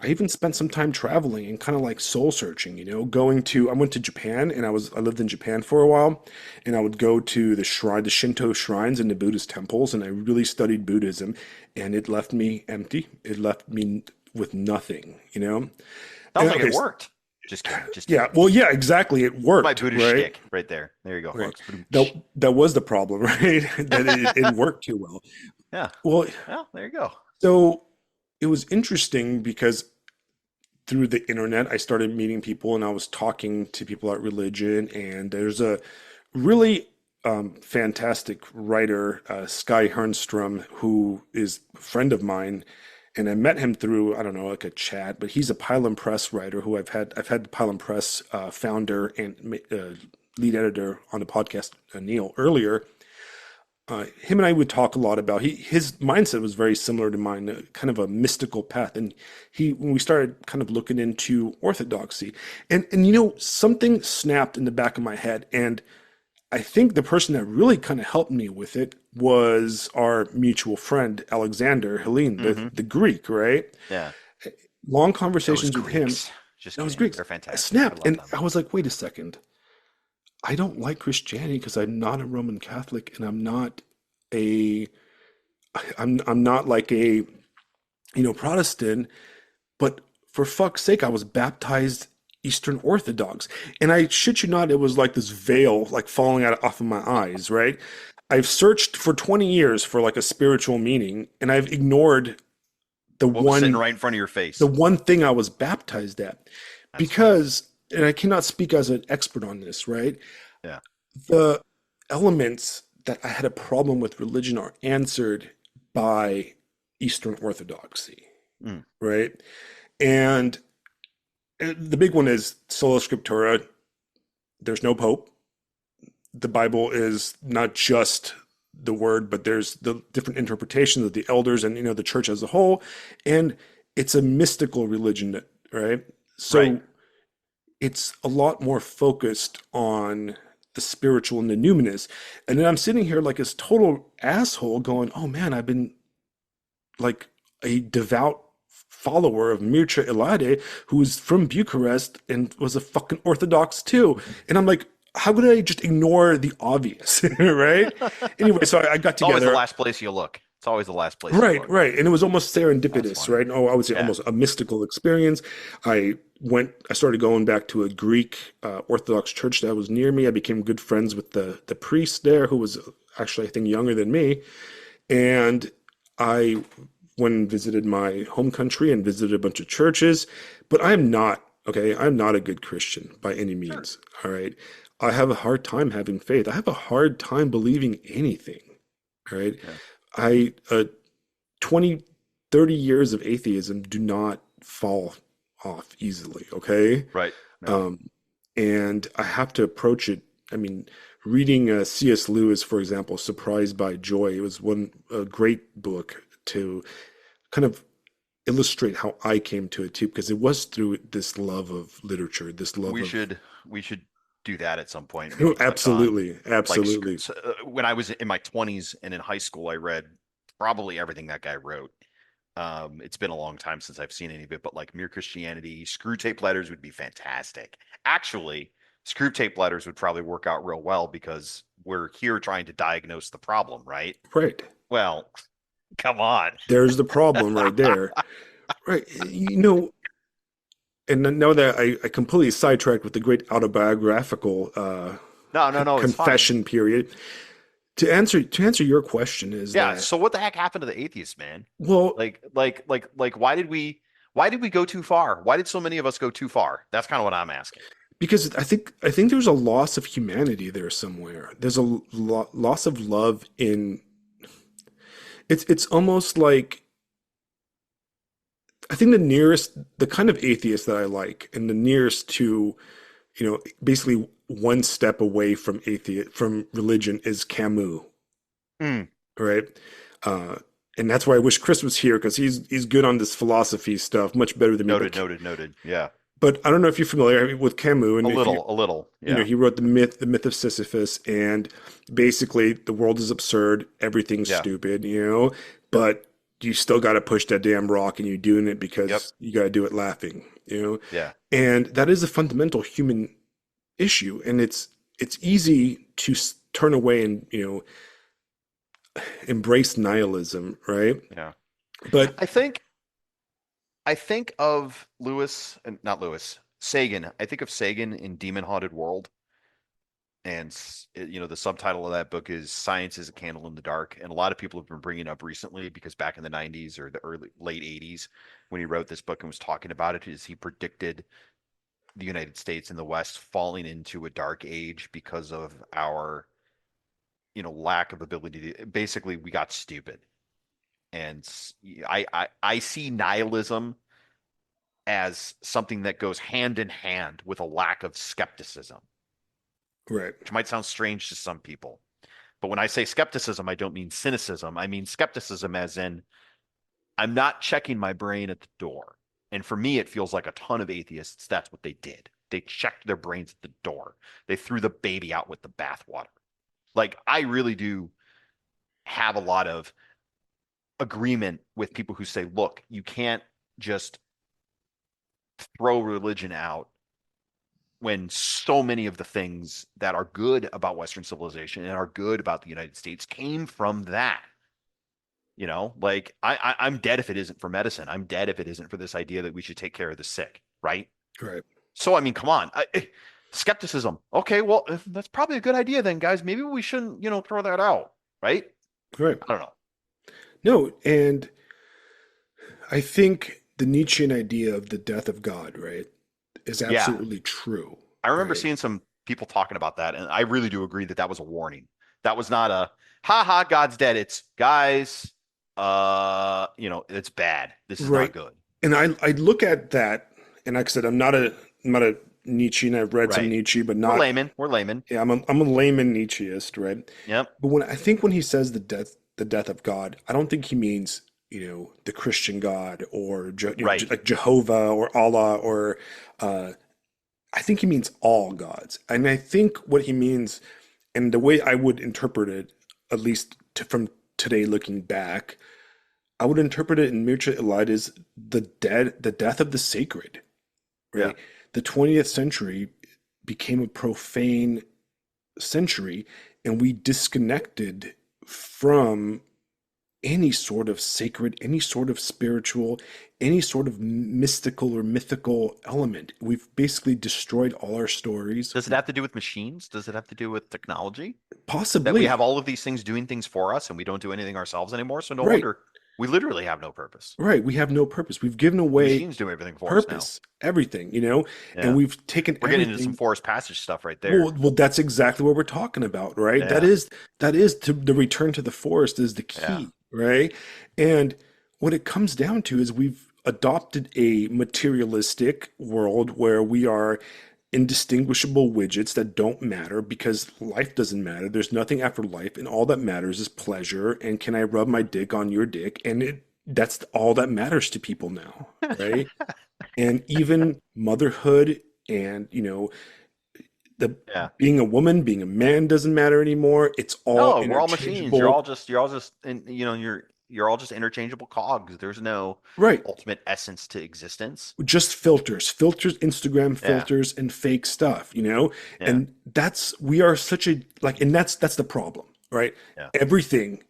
I even spent some time traveling and kind of like soul searching, I went to Japan and I lived in Japan for a while, and I would go to the Shinto shrines and the Buddhist temples, and I really studied Buddhism, and it left me empty. It left me with nothing. Sounds And like okay, it worked. Just kidding. Just yeah, kidding. well, yeah, exactly. It My worked, Buddhist right? shtick right there. There you go, Right. folks. That was the problem, right? That it worked too well. Yeah. Well, Well, there you go. so it was interesting because through the internet, I started meeting people and I was talking to people about religion. And there's a really fantastic writer, Sky Hernstrom, who is a friend of mine. And I met him through, I don't know, like a chat, but he's a Pylon Press writer who I've had the Pylon Press founder and lead editor on the podcast, Neil, earlier. Him and I would talk a lot about his mindset was very similar to mine, kind of a mystical path. And when we started kind of looking into orthodoxy, and something snapped in the back of my head, and I think the person that really kind of helped me with it was our mutual friend Alexander Helene, the Greek, right? Yeah. Long Those conversations with him. Greeks. Just That was kidding. Greeks. They're I fantastic. I snapped, love and them. I was like, wait a second. I don't like Christianity because I'm not a Roman Catholic, and a I'm not like a Protestant, but for fuck's sake, I was baptized Eastern Orthodox. And I shit you not, it was like this veil like falling out off of my eyes, right? I've searched for 20 years for like a spiritual meaning, and I've ignored the What was sitting one right in front of your the face? one thing I was baptized at. That's funny. Because, and I cannot speak as an expert on this, right? Yeah. The elements that I had a problem with religion are answered by Eastern Orthodoxy, Mm. right? And the big one is sola scriptura. There's no pope. The Bible is not just the word, but there's the different interpretations of the elders and the church as a whole, and it's a mystical religion, right? So Right. it's a lot more focused on the spiritual and the numinous. And then I'm sitting here like this total asshole going, oh man, I've been like a devout follower of Mircea Eliade, who was from Bucharest and was a fucking Orthodox too. And I'm like, how could I just ignore the obvious, right? Anyway, so I got It's always the together. last place you look. It's always the last place you Right, look. right. And it was almost That's serendipitous, funny. right? Oh, I would say Yeah. almost a mystical experience. I started going back to a Greek Orthodox church that was near me. I became good friends with the priest there, who was actually, I think, younger than me. And I went and visited my home country and visited a bunch of churches. But I'm not, okay, I'm not a good Christian by any Sure. means. All right. I have a hard time having faith. I have a hard time believing anything. All right. Yeah. I 20, 30 years of atheism do not fall off easily, okay? Right. No. And I have to approach it. I mean, reading C.S. Lewis, for example, Surprised by Joy, it was a great book to kind of illustrate how I came to it too, because it was through this love of literature, this love We of should we should do that at some point. Maybe touch on absolutely, like absolutely. when I was in my 20s and in high school, I read probably everything that guy wrote. It's been a long time since I've seen any of it, but like Mere Christianity, Screw Tape Letters would be fantastic. Actually, Screw Tape Letters would probably work out real well because we're here trying to diagnose the problem, right? Right. Well, come on. There's the problem right there. Right. And now that I completely sidetracked with the great autobiographical No, it's fine. confession period. To answer your question is Yeah, that, so what the heck happened to the atheists, man? well, Like why did we go too far? Why did so many of us go too far? That's kind of what I'm asking. because I think there's a loss of humanity there somewhere. There's a loss of love in it's almost like, I think the kind of atheist that I like, and the nearest to, basically one step away from religion is Camus, Mm, right? Uh, and that's why I wish Chris was here, because he's good on this philosophy stuff, much better than me. noted, But noted, noted. Yeah. but I don't know if you're familiar with Camus, A and if little, a little. Yeah. he wrote the myth of Sisyphus, and basically the world is absurd, everything's Yeah. stupid, Yep. but you still got to push that damn rock, and you're doing it Yep. because you got to do it laughing, Yeah. and that is a fundamental human issue, and it's easy to turn away and embrace nihilism, right? Yeah. But I think I think of not Lewis, Sagan. I think of Sagan in Demon Haunted World. And the subtitle of that book is Science is a Candle in the Dark. And a lot of people have been bringing it up recently because back in the 90s or the late 80s, when he wrote this book and was talking about it, is he predicted the United States and the West falling into a dark age because of our, lack of ability to, basically we got stupid. And I see nihilism as something that goes hand in hand with a lack of skepticism, right, which might sound strange to some people. But when I say skepticism, I don't mean cynicism. I mean skepticism as in I'm not checking my brain at the door. And for me, it feels like a ton of atheists, that's what they did. They checked their brains at the door. They threw the baby out with the bathwater. Like, I really do have a lot of agreement with people who say, look, you can't just throw religion out when so many of the things that are good about Western civilization and are good about the United States came from that. Like I'm dead if it isn't for medicine. I'm dead if it isn't for this idea that we should take care of the sick, right? right, So I mean, come on, skepticism. Okay, well, that's probably a good idea then, guys. Maybe we shouldn't, throw that out, right? right. I don't know. No, and I think the Nietzschean idea of the death of God, right, is Yeah, absolutely true, I remember right? seeing some people talking about that, and I really do agree that that was a warning. That was not a ha ha, God's dead. It's guys, it's bad. This is not Right. good. And I look at that, and like I said, I'm not a Nietzschean. I've read some Right. Nietzsche, but We're not. laymen. We're laymen. Yeah, I'm a layman Nietzscheist, right? Yep. But when he says the death of God, I don't think he means the Christian God, or Right. like Jehovah or Allah, or uh, I think he means all gods. And I think what he means, and the way I would interpret it, at least from today looking back, I would interpret it in Mircea Eliade's the death of the sacred, Yeah. right? The 20th century became a profane century, and we disconnected from any sort of sacred, any sort of spiritual, any sort of mystical or mythical element. We've basically destroyed all our stories. Does it have to do with machines? Does it have to do with technology? That we have Possibly. all of these things doing things for us and we don't do anything ourselves anymore? So no Right. wonder we literally have no purpose. Right. We have no purpose. We've given The away machines do everything for us now. purpose, everything, and Yeah. we've taken We're getting into some everything. forest passage stuff right Well, there. well, that's exactly what we're talking about, right? That Yeah. is that is to the return to the forest is the Yeah. key, right? And what it comes down to is we've adopted a materialistic world where we are indistinguishable widgets that don't matter because life doesn't matter. There's nothing after life, and all that matters is pleasure. And can I rub my dick on your dick? And that's all that matters to people now, right? And even motherhood, and the Yeah. being a woman, being a man doesn't matter anymore. It's all No, we're all machines. You're interchangeable. all just and you're you're all just interchangeable cogs. There's no Right. ultimate essence to existence. Just filters, Instagram Yeah. filters and fake stuff, you know? Yeah. And we are such a, like, and that's the problem, right? Yeah. Everything,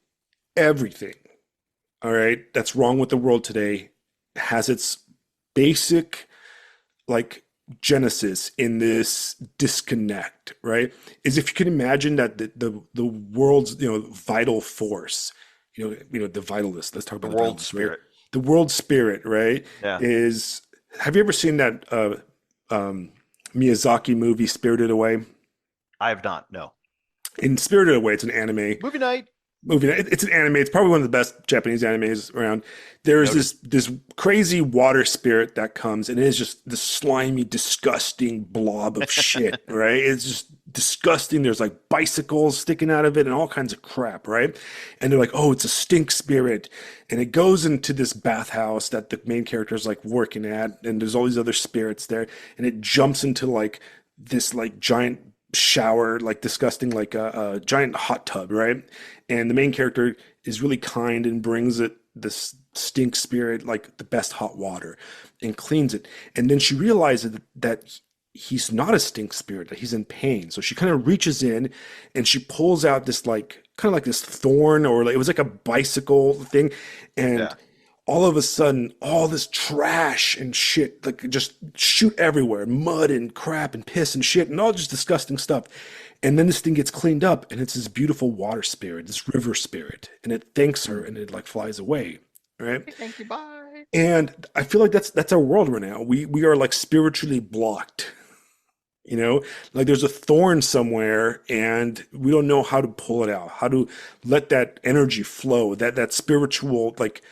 all right, that's wrong with the world today has its basic, like, genesis in this disconnect, right? Is if you can imagine that the world's, vital force, the vitalist, let's talk The about the world vitalist, right? spirit. The world spirit, right? Yeah. Is Have you ever seen that Miyazaki movie Spirited Away? I have not. No. In Spirited Away, it's an anime Movie night. movie. It's an anime. It's probably one of the best Japanese animes around. There's Noted. this crazy water spirit that comes, and it is just this slimy, disgusting blob of shit, right? It's just disgusting. There's like bicycles sticking out of it and all kinds of crap, right? And they're like, oh, it's a stink spirit. And it goes into this bathhouse that the main character is like working at, and there's all these other spirits there, and it jumps into like this like giant shower, like disgusting, like a giant hot tub, right? And the main character is really kind and brings it this stink spirit like the best hot water and cleans it. And then she realizes that he's not a stink spirit, that he's in pain. So she kind of reaches in and she pulls out this like kind of like this thorn, or like, it was like a bicycle thing, and Yeah. all of a sudden, all this trash and shit like just shoot everywhere, mud and crap and piss and shit and all just disgusting stuff. And then this thing gets cleaned up, and it's this beautiful water spirit, this river spirit, and it thanks her and it like flies away, right? Thank you. Bye. And I feel like that's our world right now. We are like spiritually blocked. Like there's a thorn somewhere and we don't know how to pull it out, how to let that energy flow, that spiritual, like,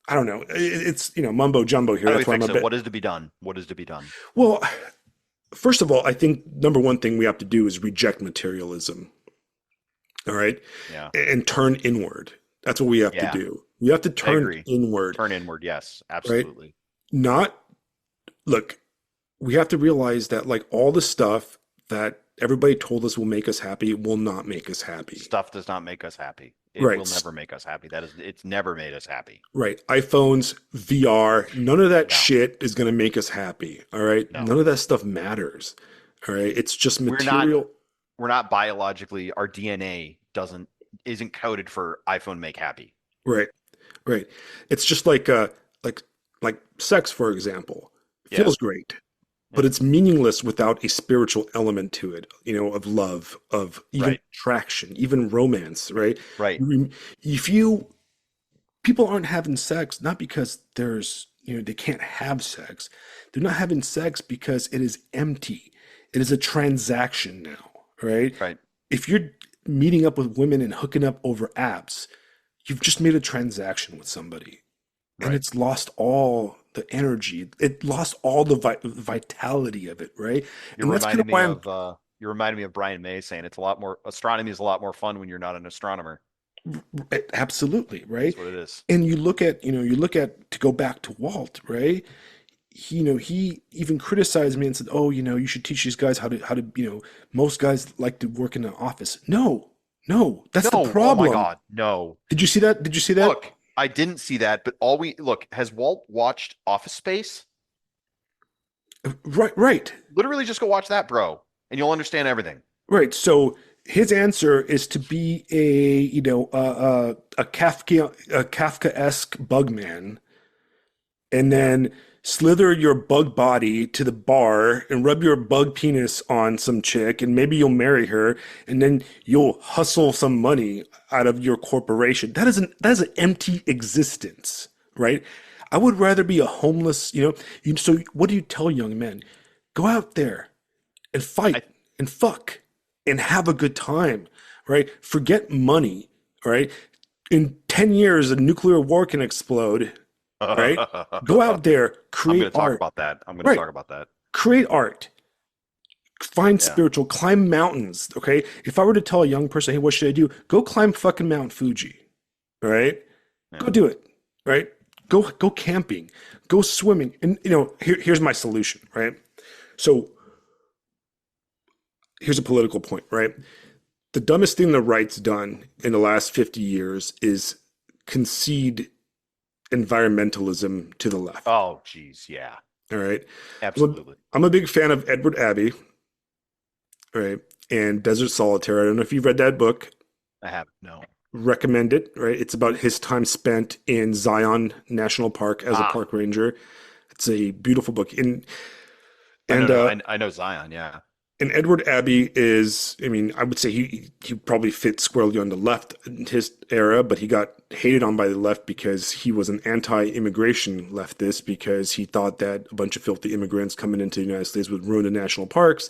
I don't know. It's, mumbo jumbo here. How do we That's why I'm fix a it? bit. What is to be done? What is to be done? Well, first of all, I think number one thing we have to do is reject materialism. All right. Yeah. And turn inward. That's what we have to Yeah. do. We have to I turn agree. inward, Turn inward. Yes, absolutely. not look. We have to realize that like all the stuff that everybody told us will make us happy will not make us happy. Stuff does not make us happy. It Right. will never make us happy. It's never made us happy. Right. iPhones, VR, none of that No. shit is going to make us happy. All right. No. None of that stuff matters. All right. It's just We're material. not biologically, our DNA isn't coded for iPhone make happy. Right. Right. It's just like like sex, for example. It Yeah. feels great, but it's meaningless without a spiritual element to it, of love, of even Right. attraction, even romance, right? Right. If people aren't having sex, not because they can't have sex. They're not having sex because it is empty. It is a transaction now, right? Right. If you're meeting up with women and hooking up over apps, you've just made a transaction with somebody, and Right. it's lost all the energy. It lost all the vitality of it, right? You're And that's kind reminding of me why you reminded me of Brian May saying astronomy is a lot more fun when you're not an astronomer. absolutely, right? That's what it is. And to go back to Walt, right? He even criticized me and said, "Oh, you should teach these guys how to, most guys like to work in an office." No, that's No, the problem. oh my God, no. Did you see that? Did you see that? Look, I didn't see that, but has Walt watched Office Space? Right. Literally just go watch that, bro, and you'll understand everything. Right. So his answer is to be a Kafkaesque bug man, and then slither your bug body to the bar and rub your bug penis on some chick, and maybe you'll marry her, and then you'll hustle some money out of your corporation. That is an empty existence, right? I would rather be a homeless, so what do you tell young men? Go out there and fight and fuck and have a good time, right? Forget money, right? In 10 years, a nuclear war can explode, right? Go out there, create art. I'm going to talk about that. Create art. Find spiritual, climb mountains, okay? If I were to tell a young person, hey, what should I do? Go climb fucking Mount Fuji, all right? Yeah. Go do it, right? Go camping, go swimming. And, here's my solution, right? So here's a political point, right? The dumbest thing the right's done in the last 50 years is concede environmentalism to the left. Oh, geez, yeah, All right. absolutely. I'm a big fan of Edward Abbey, right? And Desert Solitaire. I don't know if you've read that book. I haven't. No. Recommend it, right? It's about his time spent in Zion National Park as a Ah, park ranger. It's a beautiful book. I know. And No, I know Zion. Yeah. and Edward Abbey is, I mean, I would say he probably fits squarely on the left in his era, but he got hated on by the left because he was an anti-immigration leftist because he thought that a bunch of filthy immigrants coming into the United States would ruin the national parks.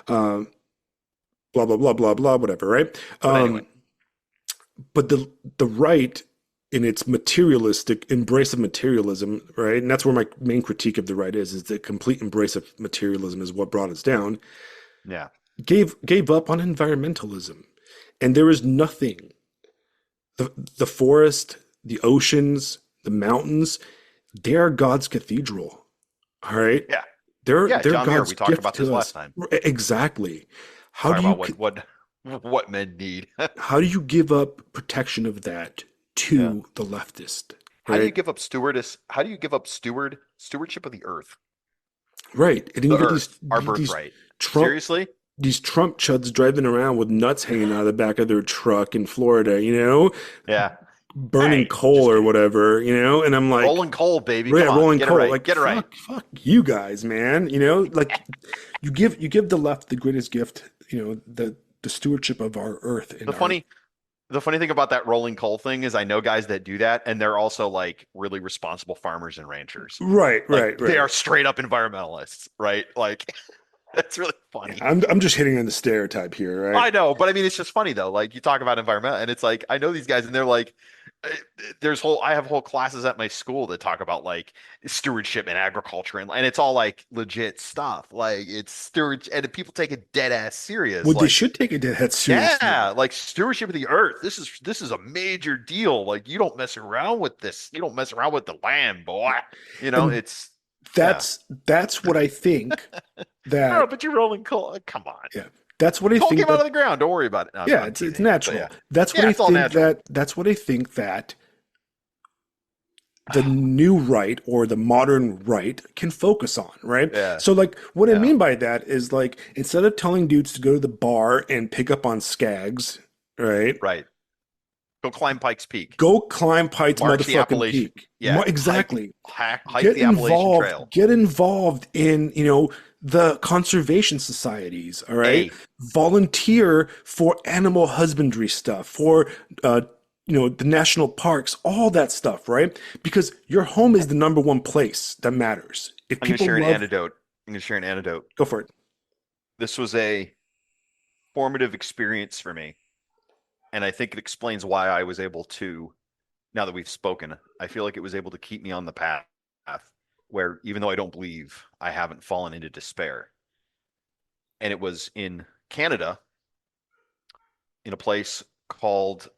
Um, blah blah blah blah blah, whatever, right? But anyway, But the right in its materialistic embrace of materialism, right? And that's where my main critique of the right is the complete embrace of materialism is what brought us down. yeah. Gave up on environmentalism. And there is nothing. The forest, the oceans, the mountains, they are God's cathedral. All right? Yeah. They're Yeah. John Muir, God's we talked gift about to this us. last time. Exactly. How Talk do you about what men need. how do you give up protection of that Yeah. to the leftist? How do you Right? give up How do you give up stewardship of the earth? Right. And then The you get earth, our these birthright. Trump Seriously? these Trump chuds driving around with nuts hanging out of the back of their truck in Florida, Yeah. burning Hey, coal just or kidding. whatever, and I'm like, Rolling coal, baby. yeah, Come on, rolling get it coal. right. Like, Get it right. fuck you guys, man. Like you give the left the greatest gift, the stewardship of our earth and The our funny, the funny thing about that rolling coal thing is I know guys that do that, and they're also like really responsible farmers and ranchers. right, Like right, they right. are straight up environmentalists, right? Like that's really funny. I'm just hitting on the stereotype here, right? I know, but I mean, it's just funny though. Like you talk about environment, and it's like I know these guys, and they're like, eh, I have whole classes at my school that talk about like stewardship and agriculture, and it's all like legit stuff. Like it's steward, and people take it dead ass serious. Well, they Like should take it that seriously. yeah, like stewardship of the earth. This is a major deal. Like you don't mess around with this. You don't mess around with the land, boy. And It's yeah. that's what I think Oh, that but you're rolling coal. Come on. yeah, that's what I Coal think came out that of the ground. Don't worry about it. No, yeah, I'm it's teasing you, but natural. yeah. That's what Yeah, I it's all think natural. that the new right or the modern right can focus on, right? Yeah, So like what I yeah, mean by that is like instead of telling dudes to go to the bar and pick up on skags, right? right. Go climb Pikes Peak. Go climb Pite's March the motherfucking Appalachian. peak. Yeah, Exactly. hike Get the Appalachian involved. Trail. Get involved in, the conservation societies, all right? Hey, Volunteer for animal husbandry stuff, for the national parks, all that stuff, right? Because your home is the number one place that matters. If I'm going to people share an love, anecdote. I'm going to share an anecdote. go for it. This was a formative experience for me, and I think it explains why I was able to. Now that we've spoken, I feel like it was able to keep me on the path where, even though I don't believe, I haven't fallen into despair. And it was in Canada, in a place called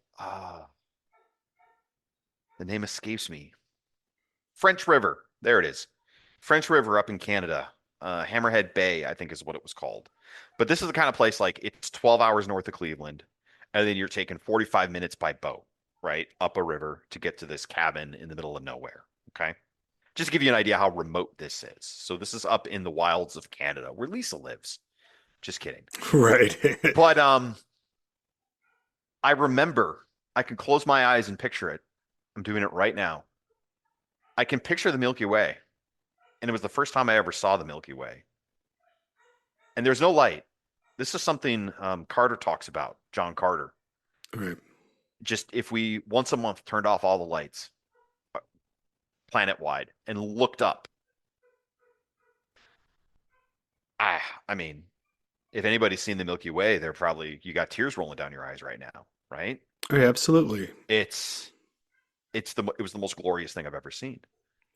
the name escapes me. French River. There it is. French River up in Canada. Hammerhead Bay, I think is what it was called. But this is the kind of place like it's 12 hours north of Cleveland, and then you're taking 45 minutes by boat, right? Up a river to get to this cabin in the middle of nowhere. Okay. Just to give you an idea how remote this is. So this is up in the wilds of Canada where Lisa lives. Just kidding. Right. But I remember I can close my eyes and picture it. I'm doing it right now. I can picture the Milky Way. And it was the first time I ever saw the Milky Way. And there's no light. This is something Carter talks about, John Carter. Right. Just if we once a month turned off all the lights planet wide and looked up. I mean, if anybody's seen the Milky Way, you got tears rolling down your eyes right now, right? Yeah, absolutely. It was the most glorious thing I've ever seen.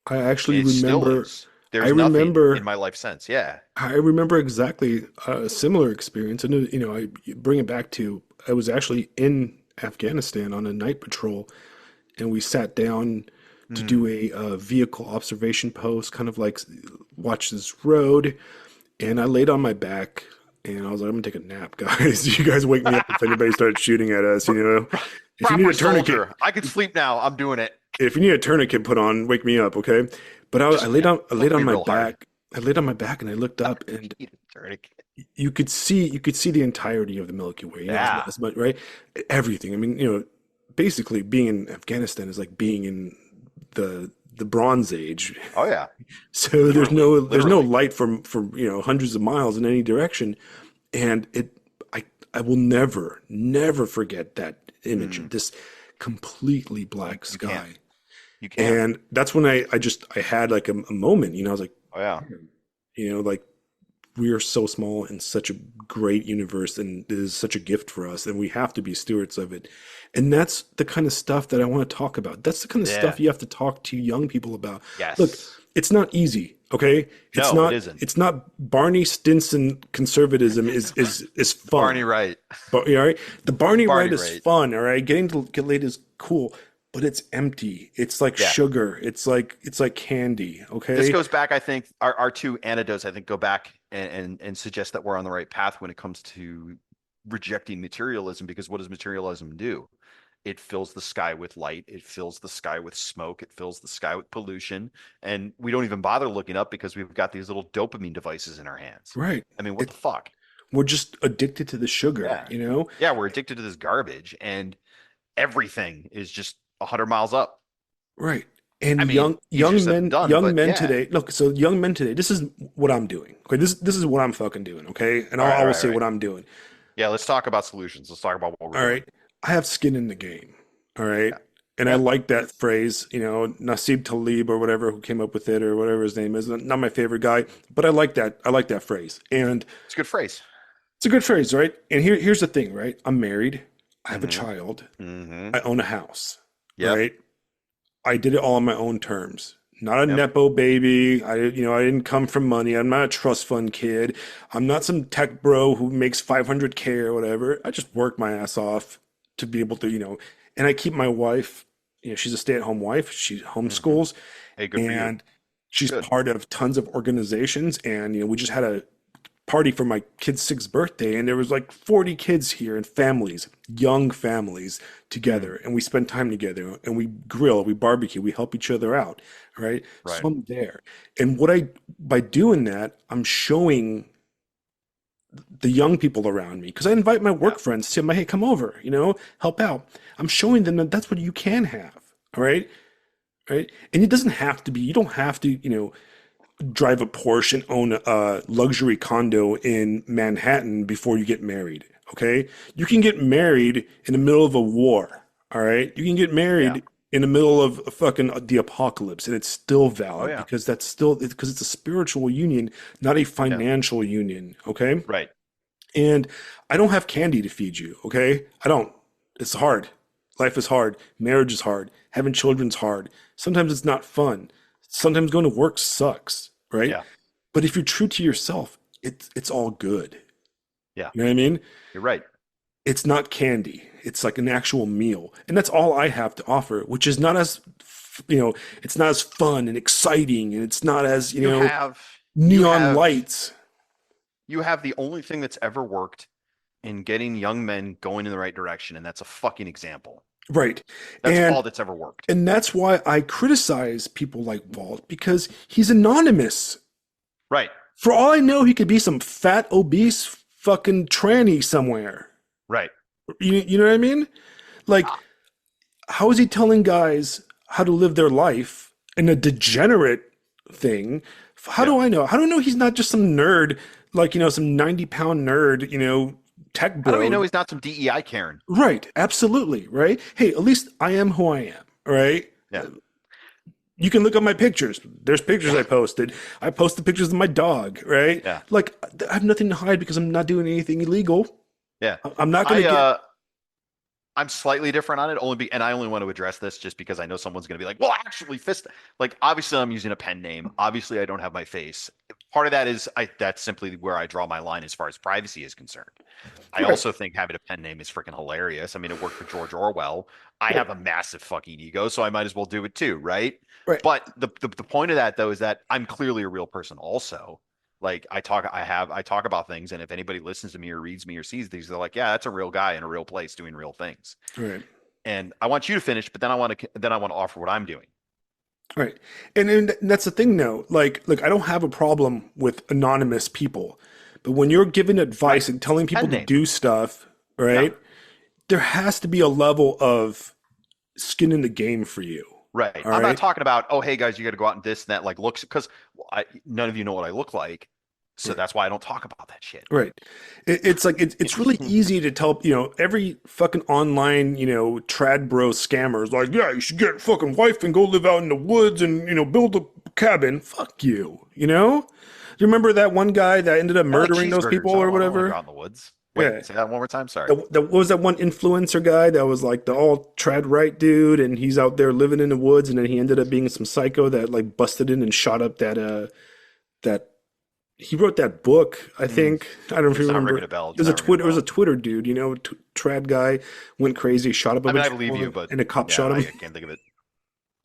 I actually It still remember. is. There's I nothing remember. in my life since. Yeah. I remember exactly a similar experience, and I bring it back to I was actually in Afghanistan on a night patrol, and we sat down to do a vehicle observation post, kind of like watch this road, and I laid on my back, and I was like, I'm gonna take a nap, guys. You guys wake me up if anybody starts shooting at us, If you need Proper a tourniquet, soldier. I can sleep now. I'm doing it. if you need a tourniquet put on, wake me up, okay? But I Just laid on, I laid poke on me my real hard. back. I laid on my back and I looked up, and Eat a tourniquet. you could see the entirety of the Milky Way. You know, Yeah. as much, right? Everything. I mean, you know, basically being in Afghanistan is like being in the Bronze Age. Oh yeah. So Literally. there's no Literally. light from you know hundreds of miles in any direction, and I will never forget that image of Mm, this completely black you can't. sky. You can't. And that's when I had like a moment, you know, I was like, Oh yeah. you know, like we are so small in such a great universe, and it is such a gift for us, and we have to be stewards of it. And that's the kind of stuff that I want to talk about. That's the kind of Yeah. stuff you have to talk to young people about. Look, Yes. it's not easy, okay? No, it isn't. It's not Barney Stinson conservatism is Barney fun. Wright. But all right, the Barney Barney ride is Wright. fun, all right? Getting to get laid is cool, but it's empty. It's like Yeah. sugar. It's like candy, This okay? goes back, I think, our two antidotes, I think, go back and suggest that we're on the right path when it comes to rejecting materialism, because what does materialism do? It fills the sky with light, it fills the sky with smoke, it fills the sky with pollution, and we don't even bother looking up because we've got these little dopamine devices in our hands. Right. I mean, what It, the fuck? we're just addicted to the sugar, Yeah. you know? Yeah, we're addicted to this garbage, and everything is just 100 miles up. Right. I mean, easier said than done, Young but men yeah. today, look, so young men today, this is what I'm doing. Okay, this is what I'm fucking doing, okay? And All right, I all will right, all say right. what I'm doing. Yeah, let's talk about solutions. Let's talk about what we're All doing. right. I have skin in the game. All right. Yeah. And I Yeah. like that phrase, you know, Nasib Talib or whatever who came up with it or whatever his name is. Not my favorite guy, but I like that. I like that phrase. And It's a good phrase. it's a good phrase, right? And here's the thing, right? I'm married. I have a Mm-hmm. child. Mm-hmm. I own a house, Yep. right? I did it all on my own terms. Not a Yep. nepo baby. I didn't come from money. I'm not a trust fund kid. I'm not some tech bro who makes 500K or whatever. I just work my ass off to be able to, you know, and I keep my wife, you know, she's a stay-at-home wife. She Mm-hmm. homeschools Hey, good for you. and she's Good. part of tons of organizations. And, you know, we just had a party for my kid's sixth birthday, and there was like 40 kids here and families, young families Mm, together, and we spend time together and we grill, we barbecue, we help each other out, right? right. So I'm there. And what I by doing that, I'm showing the young people around me because I invite my Yeah. work friends to my, hey, come over, you know, help out. I'm showing them that that's what you can have, all right? Right? And it doesn't have to be, you don't have to, you know, drive a Porsche and own a luxury condo in Manhattan before you get married. Okay. You can get married in the middle of a war. All right. You can get Yeah. married in the middle of fucking the apocalypse and it's still Oh valid yeah. because that's still, because it's a spiritual union, not a Yeah. financial union. Okay. Right. And I don't have candy to feed you. Okay. I don't. It's hard. Life is hard. Marriage is hard. Having children's hard. Sometimes it's not fun. Sometimes going to work sucks, right? Yeah. But if you're true to yourself, it's all good. Yeah. You know what I mean? You're right. It's not candy. It's like an actual meal. And that's all I have to offer, which is not as, you know, it's not as fun and exciting and it's not as, you You know, have you neon have lights. you have the only thing that's ever worked in getting young men going in the right direction, and that's a fucking example. Right. That's And all that's ever worked. and that's why I criticize people like Walt because he's anonymous. Right. For all I know, he could be some fat, obese fucking tranny somewhere. Right. You know what I mean? Like, Ah, how is he telling guys how to live their life in a degenerate thing? How yeah. do I know? How do I know he's not just some nerd, like, you know, some 90-pound nerd, you know, tech How do we know bro? he's not some DEI Karen? Right. Absolutely. Right. Hey, at least I am who I am. Right. Yeah. You can look at my pictures. There's pictures Yeah. I posted. I posted pictures of my dog, right? Yeah. Like I have nothing to hide because I'm not doing anything illegal. Yeah. I'm not going I to get I'm slightly different on it, and I only want to address this just because I know someone's going to be like, "Well, actually, fist." Like, obviously, I'm using a pen name. Obviously, I don't have my face. Part of that is that's simply where I draw my line as far as privacy is concerned. I right, also think having a pen name is freaking hilarious. I mean, it worked for George Orwell. I right, have a massive fucking ego, so I might as well do it too, right? right, But the point of that though is that I'm clearly a real person also. Like I talk about things, and if anybody listens to me or reads me or sees these, they're like, yeah, that's a real guy in a real place doing real things. right. And I want you to finish, but then I want to offer what I'm doing. Right. And that's the thing now. Like, look, I don't have a problem with anonymous people, but when you're giving Right. advice and telling people Pen to name. do stuff, Yeah. right, there has to be a level of skin in the game for you. Right. All I'm not right. talking about, oh, hey guys, you got to go out and this and that, like looks, because none of you know what I look like, so Right. that's why I don't talk about that shit. Right. It's like it's really easy to tell, every fucking online, trad bro scammers like, yeah, you should get a fucking wife and go live out in the woods and, build a cabin. Fuck you, you know? Do you remember that one guy that ended up I like murdering those people cheeseburgers. or I don't want to go whatever? out in the woods. Wait, Yeah. say that one more time. Sorry. What was that one influencer guy that was like the all trad right dude, and he's out there living in the woods, and then he ended up being some psycho that like busted in and shot up that he wrote that book, I Mm, think. I don't know if you it's not remember. ringing a bell. It It's was a not ringing a Twitter. It was a bell. Twitter dude, trad guy went crazy, shot up a I mean, bunch I of believe you, people, but and a cop yeah, shot I him. can't think of it.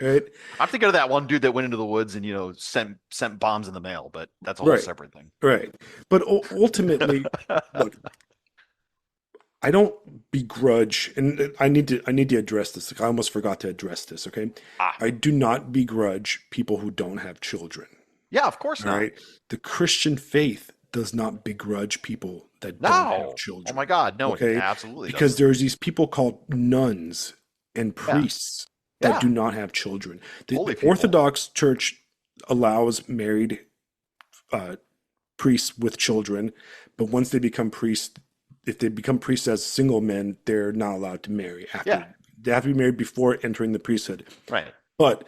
Right, I'm thinking of that one dude that went into the woods and sent bombs in the mail, but that's a whole right, separate thing. right. But ultimately, look, I don't begrudge, and I need to address this. I almost forgot to address this. Okay, Ah, I do not begrudge people who don't have children. yeah, of course All not. right, the Christian faith does not begrudge people that don't have No. Oh my children. God, no, it Okay, absolutely because doesn't. there's these people called nuns and Yeah, priests that yeah, do not have children. The holy people. Orthodox Church allows married uh, priests with children, but once they become priests, if they become priests as single men, they're not allowed to marry Yeah, after. They have to be married before entering the priesthood. right. But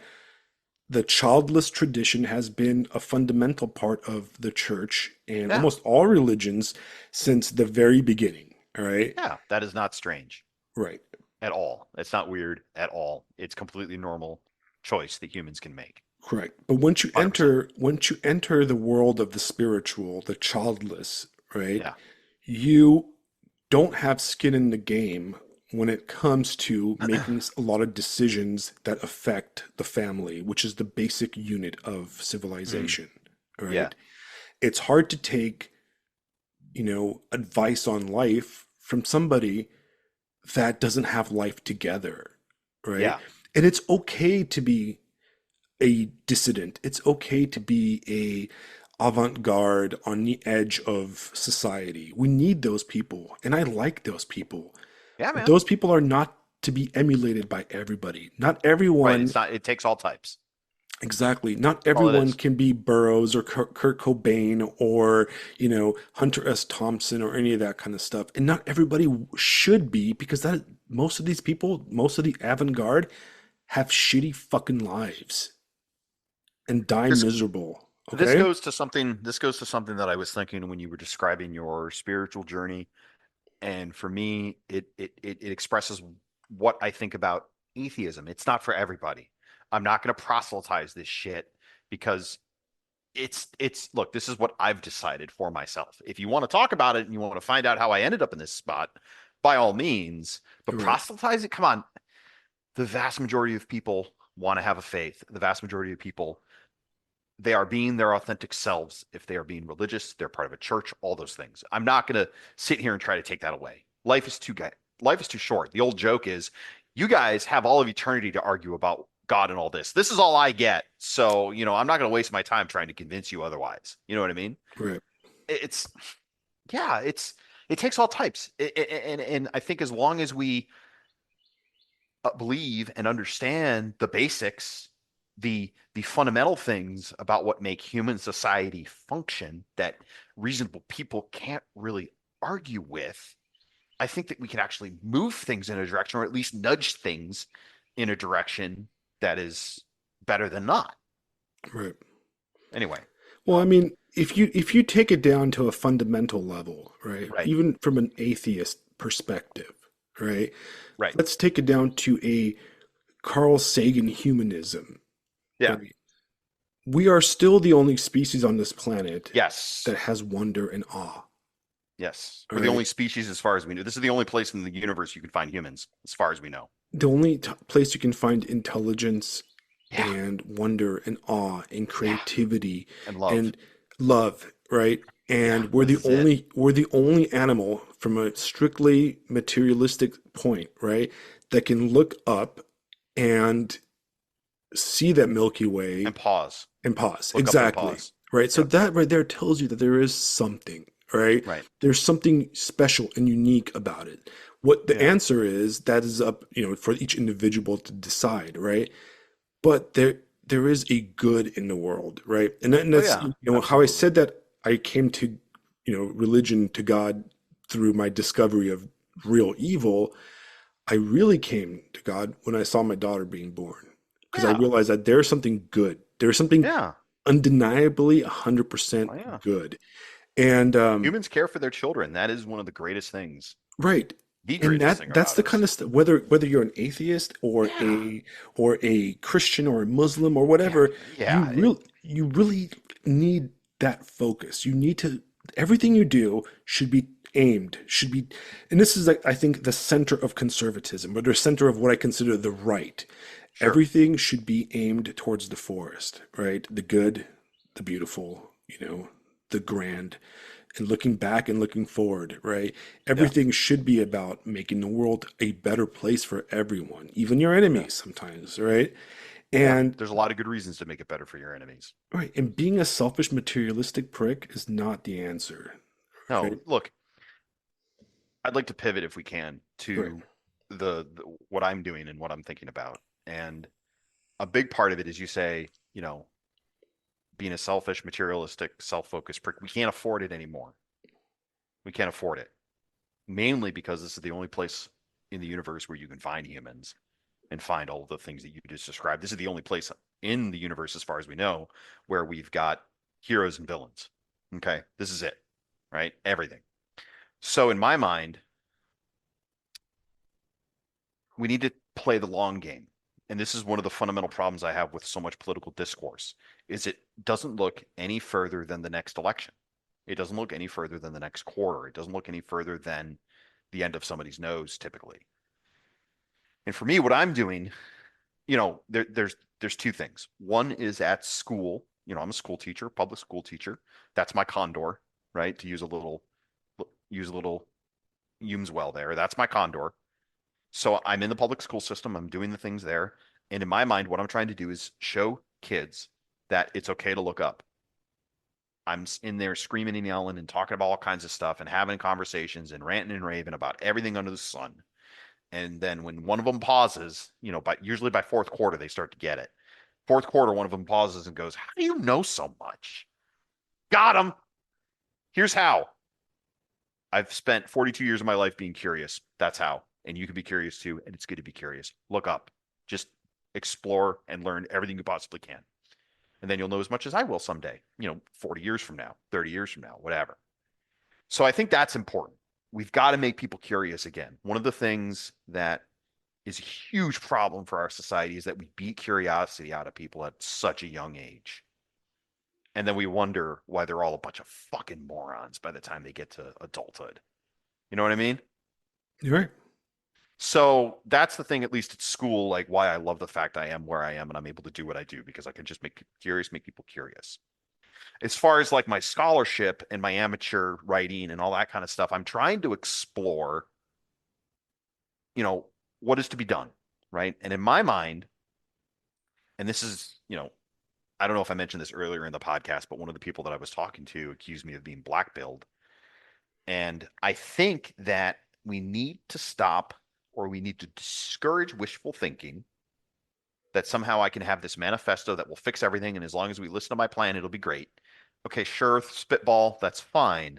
the childless tradition has been a fundamental part of the church and Yeah, almost all religions since the very beginning. All right. yeah, that is not strange Right. at all. It's not weird at all. It's completely normal choice that humans can make. Correct. But once you 100%. enter the world of the spiritual, the childless, right? Yeah. You don't have skin in the game when it comes to making a lot of decisions that affect the family, which is the basic unit of Mm, civilization, yeah. right? It's hard to take, advice on life from somebody that doesn't have life together, right? Yeah. And it's okay to be a dissident. It's okay to be a avant-garde on the edge of society. We need those people, and I like those people. Yeah, But man. those people are not to be emulated by everybody. Not Right. everyone, It's not, it takes all types. exactly. Not All it everyone is. can be Burroughs or Kurt Cobain or, Hunter S. Thompson or any of that kind of stuff. And not everybody should be because that most of these people, most of the avant-garde have shitty fucking lives and die This miserable. this Okay? goes to something that I was thinking when you were describing your spiritual journey. And for me, it expresses what I think about atheism. It's not for everybody. I'm not going to proselytize this shit because it's look, this is what I've decided for myself. If you want to talk about it and you want to find out how I ended up in this spot, by all means, but Right. proselytize it, come on. The vast majority of people want to have a faith. The vast majority of people, they are being their authentic selves. If they are being religious, they're part of a church, all those things. I'm not going to sit here and try to take that away. Life is too short. The old joke is you guys have all of eternity to argue about God and all this. This is all I get. So, I'm not going to waste my time trying to convince you otherwise. You know what I mean? Right. It's yeah, it takes all types. And I think as long as we believe and understand the basics, the fundamental things about what make human society function that reasonable people can't really argue with, I think that we can actually move things in a direction or at least nudge things in a direction that is better than not. Right. Anyway, Well, I mean, if you take it down to a fundamental level, right? right, Even from an atheist perspective, right? right. Let's take it down to a Carl Sagan humanism, Yeah. right? We are still the only species on this planet Yes. that has wonder and awe, Yes. all We're the right? only species as far as we know. This is the only place in the universe you can find humans, as far as we know. The only place you can find intelligence Yeah. and wonder and awe and Yeah. creativity And love. and love, right? Yeah. And This is it. we're the only animal from a strictly materialistic point, right, that can look up and see that Milky Way And pause. and pause. Look up and Exactly. pause. Right. So Yep. that right there tells you that there is something, right? Right. There's something special and unique about it. What the Yeah. answer is, that is up, for each individual to decide, right? But there is a good in the world, right? And Oh that's, yeah. how I Absolutely. said that I came to, religion, to God, through my discovery of real evil. I really came to God when I saw my daughter being born, because I Yeah. realized that there's something good. There's something Yeah. undeniably Oh 100% yeah. good. And Humans care for their children. That is one of the greatest things. right. The And greatest thing that's about the kind us. of stuff, whether you're an atheist Yeah. or a Christian or a Muslim or Yeah. whatever, Yeah. you really need that focus. You need to, everything you do should be, and this is like, I think, the center of conservatism, or the center of what I consider the right. Sure. Everything should be aimed towards the forest, right? The good, the beautiful, the grand, and looking back and looking forward, right? Yeah. Everything should be about making the world a better place for everyone, even your Yeah. enemies sometimes, right? Yeah. And There's a lot of good reasons to make it better for your enemies. right, and being a selfish materialistic prick is not the answer, No, right? look, I'd like to pivot if we can Right. to the what I'm doing and what I'm thinking about. And a big part of it is you say, being a selfish, materialistic, self-focused prick, we can't afford it anymore. We can't afford it. Mainly because this is the only place in the universe where you can find humans and find all of the things that you just described. This is the only place in the universe, as far as we know, where we've got heroes and villains. Okay. This is it, right? Everything. So in my mind, we need to play the long game. And this is one of the fundamental problems I have with so much political discourse is it doesn't look any further than the next election. It doesn't look any further than the next quarter. It doesn't look any further than the end of somebody's nose typically. And for me, what I'm doing, there's two things. One is at school. I'm a school teacher, public school teacher. That's my condor, right? To use a little Hume's well there. That's my condor. So I'm in the public school system. I'm doing the things there. And in my mind, what I'm trying to do is show kids that it's okay to look up. I'm in there screaming and yelling and talking about all kinds of stuff and having conversations and ranting and raving about everything under the sun. And then when one of them pauses, usually by fourth quarter, they start to get it. Fourth quarter, one of them pauses and goes, "How do you know so much?" Got him. Here's how. I've spent 42 years of my life being curious. That's how. And you can be curious too. And it's good to be curious. Look up, just explore and learn everything you possibly can. And then you'll know as much as I will someday, 40 years from now, 30 years from now, whatever. So I think that's important. We've got to make people curious again. One of the things that is a huge problem for our society is that we beat curiosity out of people at such a young age. And then we wonder why they're all a bunch of fucking morons by the time they get to adulthood. You know what I mean? You're right. So that's the thing, at least at school, like why I love the fact I am where I am and I'm able to do what I do because I can just make people curious. As far as like my scholarship and my amateur writing and all that kind of stuff, I'm trying to explore, you know, what is to be done, right? And in my mind, and this is, I don't know if I mentioned this earlier in the podcast, but one of the people that I was talking to accused me of being black-pilled. And I think that we need to stop or we need to discourage wishful thinking that somehow I can have this manifesto that will fix everything. And as long as we listen to my plan, it'll be great. Okay, sure, spitball, that's fine.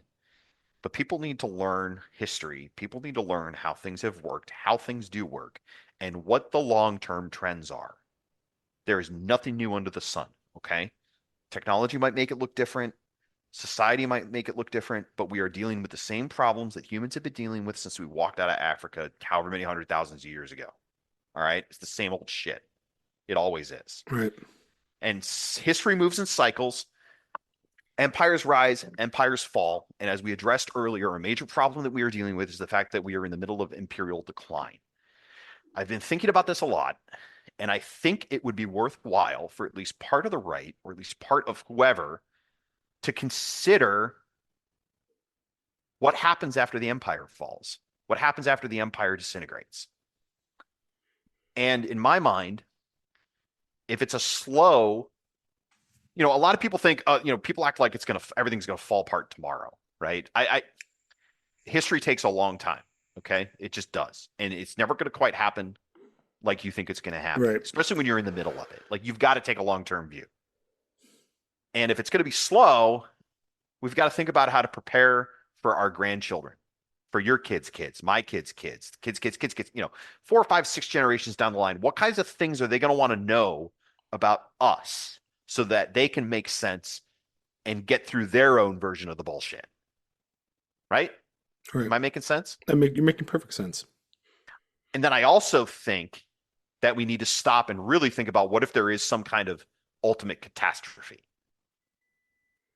But people need to learn history. People need to learn how things have worked, how things do work, and what the long term trends are. There is nothing new under the sun. Okay. Technology might make it look different. Society might make it look different, but we are dealing with the same problems that humans have been dealing with since we walked out of Africa, however many hundred thousands of years ago. All right. It's the same old shit. It always is. Right. And history moves in cycles. Empires rise, empires fall. And as we addressed earlier, a major problem that we are dealing with is the fact that we are in the middle of imperial decline. I've been thinking about this a lot, and I think it would be worthwhile for at least part of the right, or at least part of whoever, to consider What happens after the empire falls? What happens after the empire disintegrates? And in my mind, if it's a slow, a lot of people think, people act like everything's gonna fall apart tomorrow, right? History takes a long time. Okay, it just does, and it's never going to quite happen like you think it's going to happen, Right. especially when you're in the middle of it. Like, you've got to take a long-term view. And if it's going to be slow, we've got to think about how to prepare for our grandchildren, for your kids, my kids, kids, 4, 5, 6 generations down the line. What kinds of things are they going to want to know about us so that they can make sense and get through their own version of the bullshit? Right? Right. Am I making sense? You're making perfect sense. And then I also think that we need to stop and really think about what if there is some kind of ultimate catastrophe.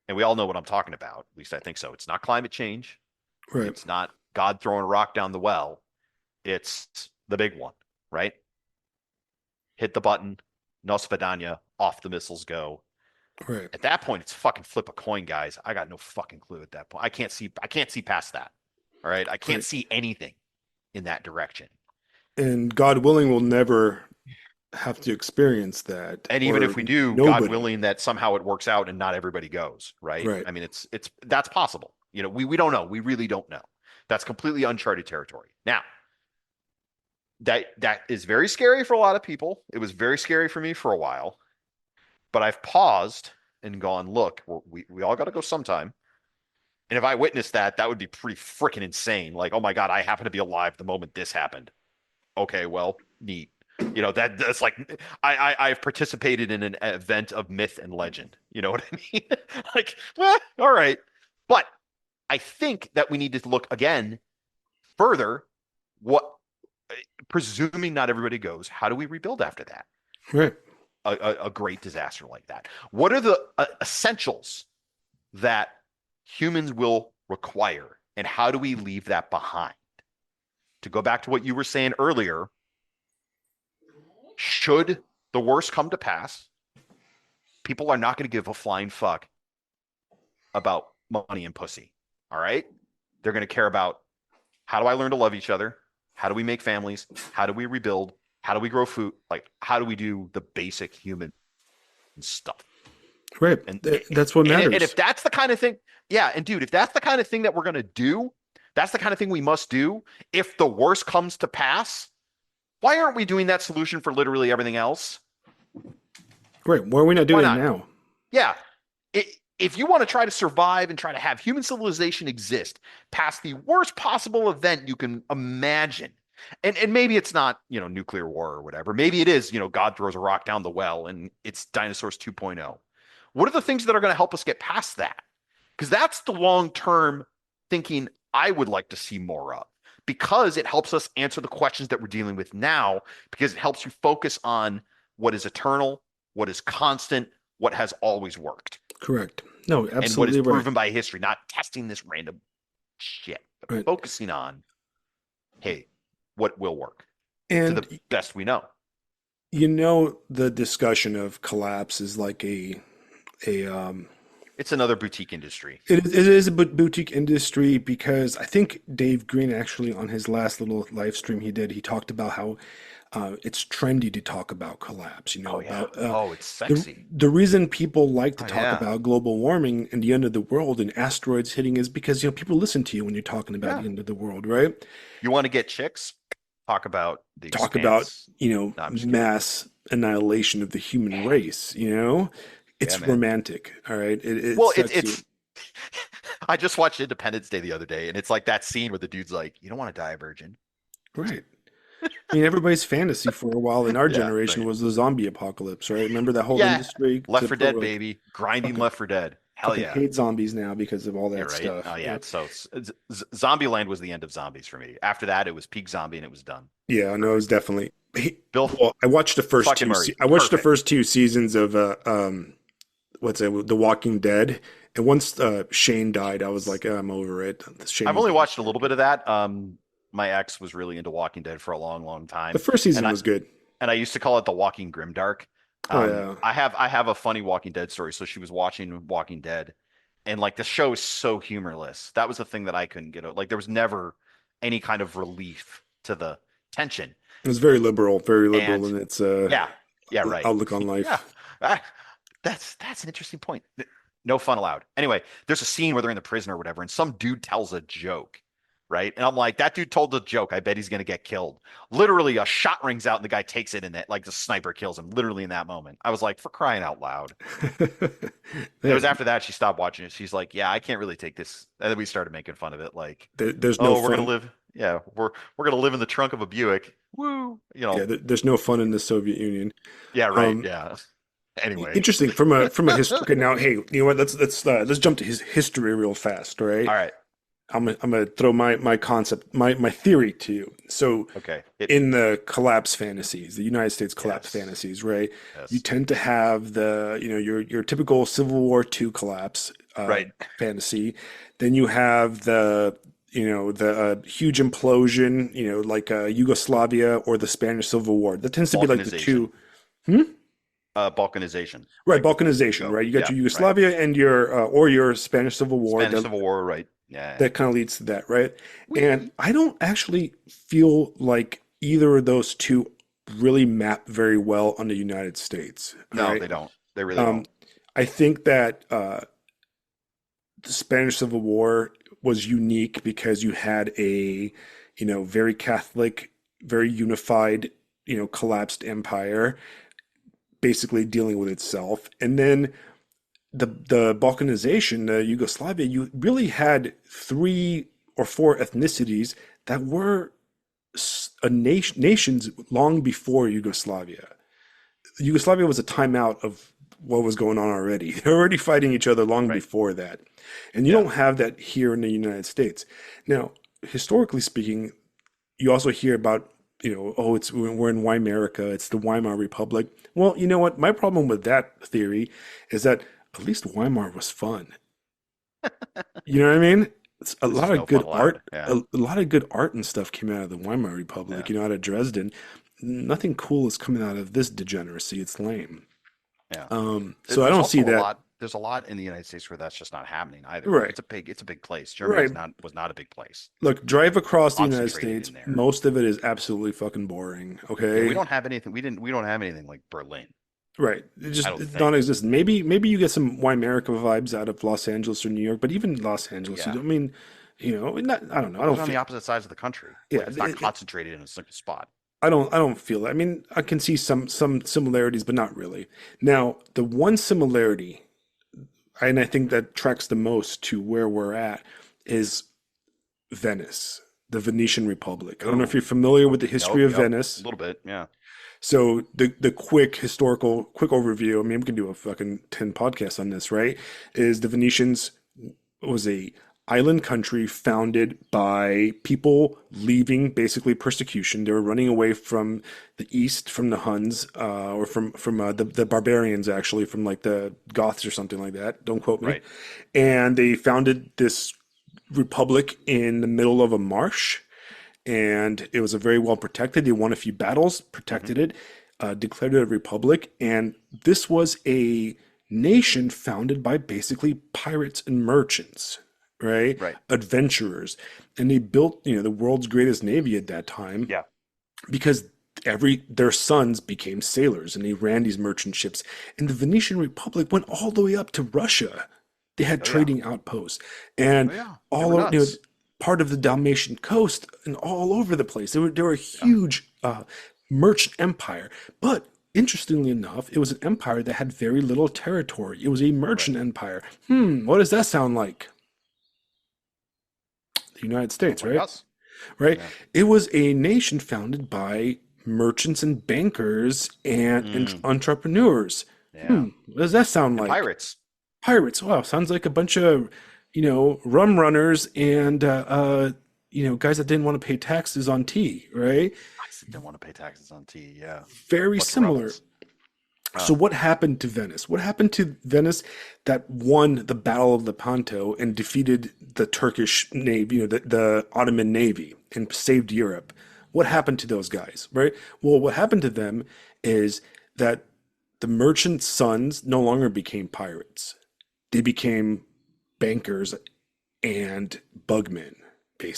And we all know what I'm talking about. At least I think so. It's not climate change. Right. It's not God throwing a rock down the well. It's the big one, right? Hit the button, Nosfadanya, off the missiles go. Right. At that point, it's fucking flip a coin, guys. I got no fucking clue at that point. I can't see past that. All right. I can't see anything in that direction. And God willing, we'll never have to experience that. And even if we do, nobody. God willing that somehow it works out and not everybody goes, right? Right. I mean, that's possible. We don't know. We really don't know. That's completely uncharted territory. Now, that is very scary for a lot of people. It was very scary for me for a while, but I've paused and gone, look, we all got to go sometime. And if I witnessed that, that would be pretty freaking insane. Like, oh my God, I happen to be alive the moment this happened. Okay, well, neat. That's like I've participated in an event of myth and legend. You know what I mean? Like, well, all right. But I think that we need to look again further. Presuming not everybody goes, how do we rebuild after that? Right. A great disaster like that. What are the essentials that humans will require, and how do we leave that behind? To go back to what you were saying earlier, should the worst come to pass, people are not going to give a flying fuck about money and pussy. All right? They're going to care about, how do I learn to love each other? How do we make families? How do we rebuild? How do we grow food? Like, how do we do the basic human stuff? Right. And that's what matters. And if that's the kind of thing, yeah. And dude, if that's the kind of thing that we're going to do, that's the kind of thing we must do. If the worst comes to pass, why aren't we doing that solution for literally everything else? Right. Why are we not doing it now? Yeah. If you want to try to survive and try to have human civilization exist past the worst possible event you can imagine, and maybe it's not, nuclear war or whatever. Maybe it is, God throws a rock down the well and it's dinosaurs 2.0. What are the things that are going to help us get past that? Because that's the long-term thinking I would like to see more of, because it helps us answer the questions that we're dealing with now, because it helps you focus on what is eternal, what is constant, what has always worked. Correct. No, absolutely. And what is proven by history, not testing this random shit, but focusing on, hey, what will work and to the best we know. The discussion of collapse is like it's another boutique industry. It is a boutique industry, because I think Dave Green actually, on his last little live stream he talked about how it's trendy to talk about collapse. It's sexy. The reason people like to talk about global warming and the end of the world and asteroids hitting is because people listen to you when you're talking about the end of the world, right? You want to get chicks? Talk about the talk expanse. about mass annihilation of the human race. It's romantic. All right. It's I just watched Independence Day the other day, and it's like that scene where the dude's like, "You don't want to die a virgin." Right. I mean, everybody's fantasy for a while in our generation was the zombie apocalypse, right? Remember that whole industry? Left 4 Dead, baby. Grinding Left 4 Dead. Hell yeah. I hate zombies now because of all that stuff. Oh, yeah. So Zombieland was the end of zombies for me. After that, it was peak zombie and it was done. Yeah, no, it was definitely. Bill, I watched the first two. I watched the first 2 seasons of The Walking Dead. And once Shane died, I was like, I'm over it. I've only watched a little bit of that. My ex was really into Walking Dead for a long, long time. The first season was good. And I used to call it the Walking Grimdark. I have a funny Walking Dead story. So she was watching Walking Dead, And like the show is so humorless. That was the thing that I couldn't get over. Like there was never any kind of relief to the tension. It was very liberal And in its yeah, yeah, right. outlook on Yeah. life. Ah, that's an interesting point. No fun allowed. Anyway, there's a scene where they're in the prison or whatever, and some dude tells a joke, right? And I'm like, that dude told the joke. I bet he's gonna get killed. Literally, a shot rings out, and the guy takes it, and that like the sniper kills him. Literally in that moment, I was like, for crying out loud. It was after that she stopped watching it. She's like, yeah, I can't really take this. And then we started making fun of it, like, There's no oh, we're gonna fun. live. Yeah, we're gonna live in the trunk of a Buick. Woo, you Yeah, know. there's no fun in the Soviet Union. Yeah, right. Um, Yeah. Anyway, Interesting from a history. Okay, now, hey, you know what? Let's jump to his history real fast, all right? all right. I'm gonna throw my concept, my theory to you. So, Okay. in the collapse fantasies, the United States collapse Yes. fantasies, right? You Yes. tend to have your typical Civil War II collapse Right. fantasy. Then you have the huge implosion, like Yugoslavia or the Spanish Civil War. That tends to be like the Balkanization. two. Hmm? Balkanization. Right, Like, Balkanization, go. right? You got Yeah. your Right. Yugoslavia and your Spanish Civil War Spanish that Civil War. Right. Yeah. that kind of leads to that, right? And We. I don't actually feel like either of those two really map very well on the United States. All No, right. they don't. They really Um, don't. I think that the Spanish Civil War was unique because you had a, very Catholic, very unified, collapsed empire basically dealing with itself. And then the Balkanization, the Yugoslavia, you really had three or four ethnicities that were nations long before Yugoslavia. Yugoslavia was a timeout of what was going on already. They're already fighting each other long Right. before that. And you Yeah. don't have that here in the United States. Now, historically speaking, you also hear about, oh, we're in Weimarica, it's the Weimar Republic. Well, you know what? My problem with that theory is that at least Weimar was fun. You know what I mean? It's a This lot is of no fun good allowed. art, Yeah. a lot of good art and stuff came out of the Weimar Republic, Yeah. out of Dresden. Nothing cool is coming out of this degeneracy. It's lame. Yeah. So I There's don't also see a that. lot. There's a lot in the United States where that's just not happening either. Like Right, it's a big place. Germany right. was not a big place. Look, drive across the United Concentrated States. in there. Most of it is absolutely fucking boring. Yeah, we Okay, don't have anything. We don't have anything like Berlin. right. I don't It's think. non-existent. Maybe you get some Weimarica vibes out of Los Angeles or New York, but even Los Angeles, you Yeah. don't, I mean, I don't know. I Those don't are on the feel. opposite sides of the country. Yeah, Like it's not concentrated in a single spot. I don't feel it. I mean, I can see some similarities, but not really. Now, the one similarity, and I think that tracks the most to where we're at, is Venice, the Venetian Republic. I don't know if Ooh. you're familiar with the history Nope. of Yep. A Venice. little bit. Yeah. So the quick overview, I mean, we can do a fucking 10 podcasts on this, right? Is the Venetians was a island country founded by people leaving basically persecution. They were running away from the east, from the Huns, or from the barbarians, actually, from like the Goths or something like that. Don't quote me. Right. And they founded this republic in the middle of a marsh, and it was a very well protected. They won a few battles, Hmm. protected it, declared it a republic, and this was a nation founded by basically pirates and merchants, right? Right. Adventurers, and they built, the world's greatest navy at that time Yeah. because their sons became sailors and they ran these merchant ships. And the Venetian Republic went all the way up to Russia. They had Oh yeah. trading outposts and Oh yeah. They were all of, nuts. part of the Dalmatian coast and all over the place. They were a Yeah. huge merchant empire. But interestingly enough, it was an empire that had very little territory. It was a Right. merchant empire. What does that sound like? The United Sounds States, like right? us. Right? Yeah. It was a nation founded by merchants and bankers and Mm. entrepreneurs. Yeah. What does that sound And like? pirates. Pirates. Wow, sounds like a bunch of, rum runners and guys that didn't want to pay taxes on tea, right? I didn't want to pay taxes on tea. Yeah. Very Bunch of similar. rebels. So Oh. what happened to Venice? What happened to Venice that won the Battle of Lepanto and defeated the Turkish navy, the Ottoman navy and saved Europe? What Yeah. happened to those guys, right? Well, what happened to them is that the merchant sons no longer became pirates. They became bankers and bugmen,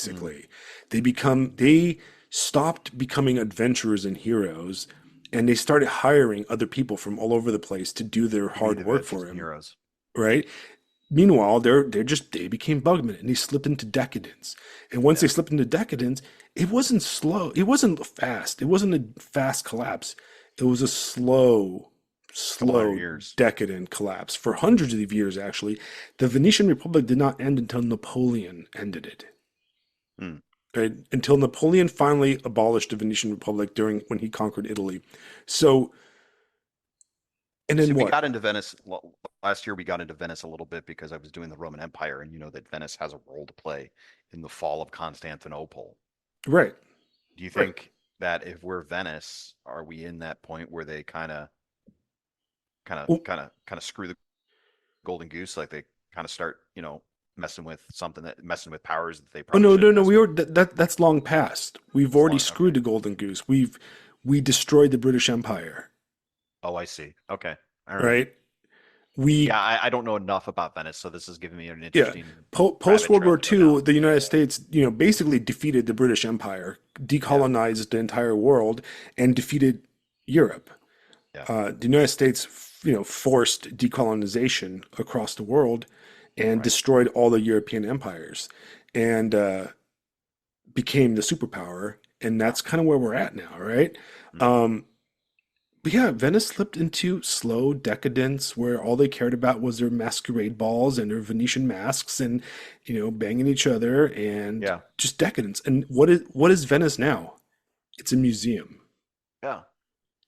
Mm. basically. They stopped becoming adventurers and heroes, and they started hiring other people from all over the place to do their To be hard the work adventures for and him, heroes. right? Meanwhile, they became bugmen and they slipped into decadence. And once they Yeah. slipped into decadence, it wasn't slow. It wasn't fast. It wasn't a fast collapse. It was a Couple hundred slow, years. decadent collapse for hundreds of years, actually. The Venetian Republic did not end until Napoleon ended it. Mm. Right? Until Napoleon finally abolished the Venetian Republic during when he conquered Italy. So, and See, then we what? got into Venice last year. We got into Venice a little bit because I was doing the Roman Empire, and you know that Venice has a role to play in the fall of Constantinople. Right, Do you right. think that if we're Venice, are we in that point where they Well, kind of screw the golden goose, like they kind of start, messing with powers that they oh probably no, no, shouldn't no. mess We with? were that's long past. We've It's already long. screwed Okay. the Golden Goose. We destroyed the British Empire, Oh, I see. Okay. All right. right? We Yeah, I don't know enough about Venice, so this is giving me an yeah. interesting Post rabbit World trail War to go down. II, the United States, basically defeated the British Empire, Yeah. decolonized the entire world, and defeated Europe. Yeah. The United States, forced decolonization across the world and Right. destroyed all the European empires and became the superpower. And Yeah. that's kind of where we're at now, right? Mm. Um, but yeah, Venice slipped into slow decadence where all they cared about was their masquerade balls and their Venetian masks and, banging each other and Yeah. just decadence. And what is Venice now? It's a museum. Yeah.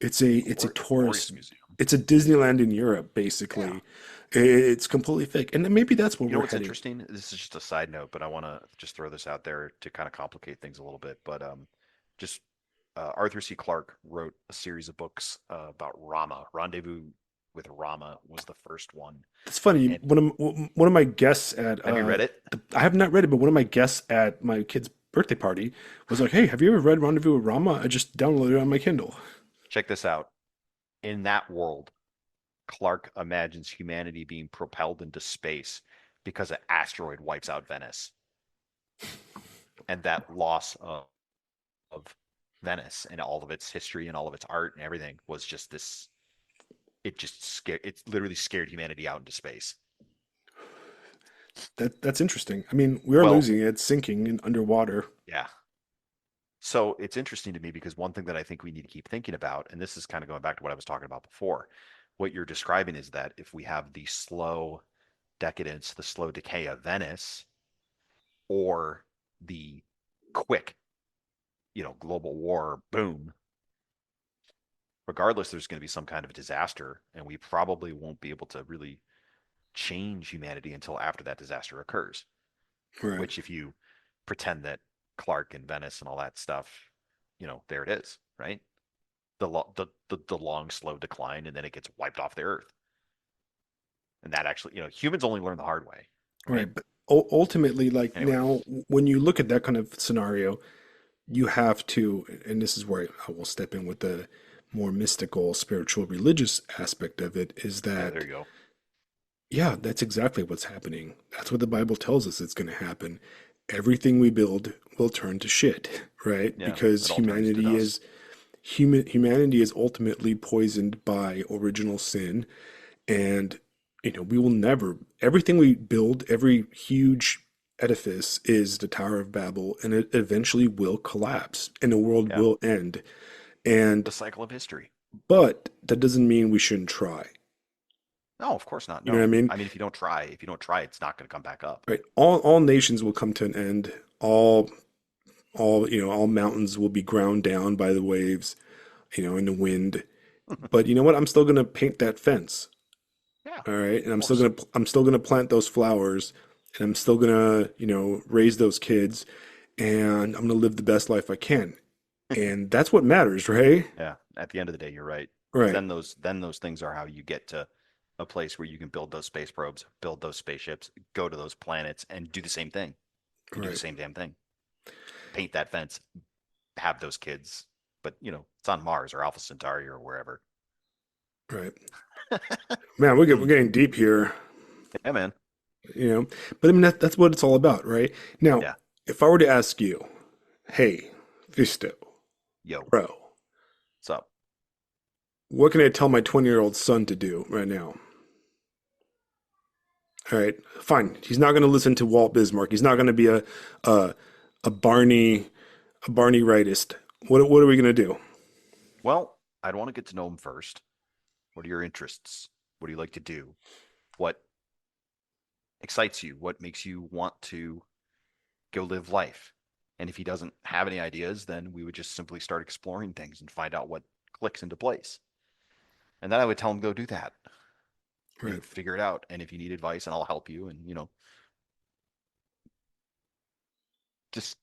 It's a A glorious tourist. museum. It's a Disneyland in Europe, Yeah. basically. It's completely fake, and then maybe that's where You know we're what's heading. interesting? This is just a side note, but I want to just throw this out there to kind of complicate things a little bit. But just Arthur C. Clarke wrote a series of books about Rama. Rendezvous with Rama was the first one. It's funny. And One of my guests at have you read it? I have not read it, but one of my guests at my kid's birthday party was like, "Hey, have you ever read Rendezvous with Rama? I just downloaded it on my Kindle." Check this out. In that world, Clarke imagines humanity being propelled into space because an asteroid wipes out Venice, and that loss of Venice and all of its history and all of its art and everything was just this. It literally scared humanity out into space. That's interesting. I mean, we are Well, losing it. It's sinking in underwater. yeah. So it's interesting to me because one thing that I think we need to keep thinking about, and this is kind of going back to what I was talking about before, what you're describing is that if we have the slow decadence, the slow decay of Venice, or the quick, global war boom, regardless, there's going to be some kind of a disaster, and we probably won't be able to really change humanity until after that disaster occurs. Right. Which, if you pretend that Clark and Venice and all that stuff, there it is, right? The long, slow decline, and then it gets wiped off the earth. And that actually, humans only learn the hard way, right? Right. But ultimately, like Anyway, now, when you look at that kind of scenario, you have to, and this is where I will step in with the more mystical, spiritual, religious aspect of it, is yeah, there that, you go. yeah, that's exactly what's happening. That's what the Bible tells us it's going to happen. Everything we build will turn to shit, right? Yeah, Because it all turns to dust. humanity is ultimately poisoned by original sin, and we will never, everything we build, every huge edifice is the Tower of Babel, and it eventually will collapse and the world Yeah, will end. And the cycle of history. but that doesn't mean we shouldn't try. No, of course not. You know what I No, mean? I mean, if you don't try, it's not going to come back up. Right. All nations will come to an end. All mountains will be ground down by the waves, in the wind. But you know what? I'm still gonna paint that fence. Yeah, All right, and of course. I'm still gonna plant those flowers, and I'm still gonna raise those kids, and I'm gonna live the best life I can, and that's what matters, right? Yeah, at the end of the day, you're right. Because Right, then those things are how you get to a place where you can build those space probes, build those spaceships, go to those planets, and do the same thing. You can do the right, same damn thing. Paint that fence, have those kids, but it's on Mars or Alpha Centauri or wherever. right. Man, we're getting deep here. Yeah, man. you know. But I mean, that's what it's all about, right? Now, Yeah. if I were to ask you, hey, Fisto, Yo, bro, what's up? what can I tell my 20-year-old son to do right now? All right, fine. He's not going to listen to Walt Bismarck. He's not going to be a a Barney a Barney rightist. What are we going to do? Well, I'd want to get to know him first. What are your interests? What do you like to do? What excites you? What makes you want to go live life? And if he doesn't have any ideas, then we would just simply start exploring things and find out what clicks into place. And then I would tell him go do that Right, and figure it out. And if you need advice, and I'll help you. And just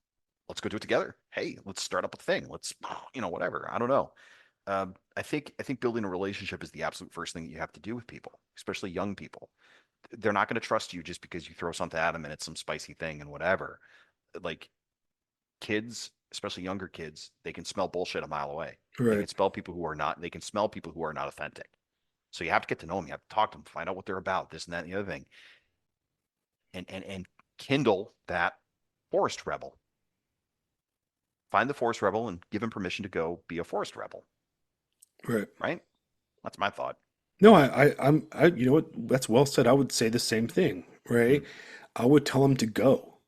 let's go do it together. Hey, let's start up a thing. Let's whatever. I don't know. I think building a relationship is the absolute first thing that you have to do with people, especially young people. They're not going to trust you just because you throw something at them and it's some spicy thing and whatever. Like kids, especially younger kids, they can smell bullshit a mile away. They right, can smell people who are not. They can smell people who are not authentic. So you have to get to know them. You have to talk to them, find out what they're about, this and that and the other thing, and kindle that forest rebel. Find the forest rebel and give him permission to go be a forest rebel. right. Right? That's my thought. No, you know what? That's well said. I would say the same thing, right? Mm, I would tell him to go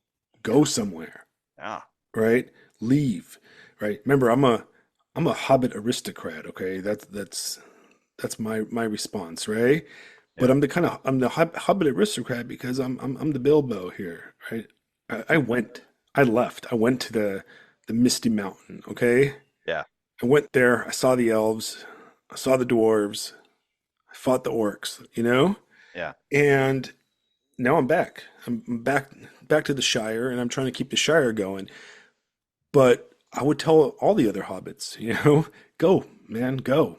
somewhere, yeah. right? Leave, right? Remember, I'm a Hobbit aristocrat. Okay, that's my response, right? But Yeah. I'm the Hobbit aristocrat because I'm the Bilbo here, right? I went, I left, I went to the Misty Mountain. Okay, Yeah. I went there. I saw the elves, I saw the dwarves, I fought the orcs, you know, Yeah. and now I'm back. I'm back to the Shire, and I'm trying to keep the Shire going. But I would tell all the other hobbits, you know, go, man, go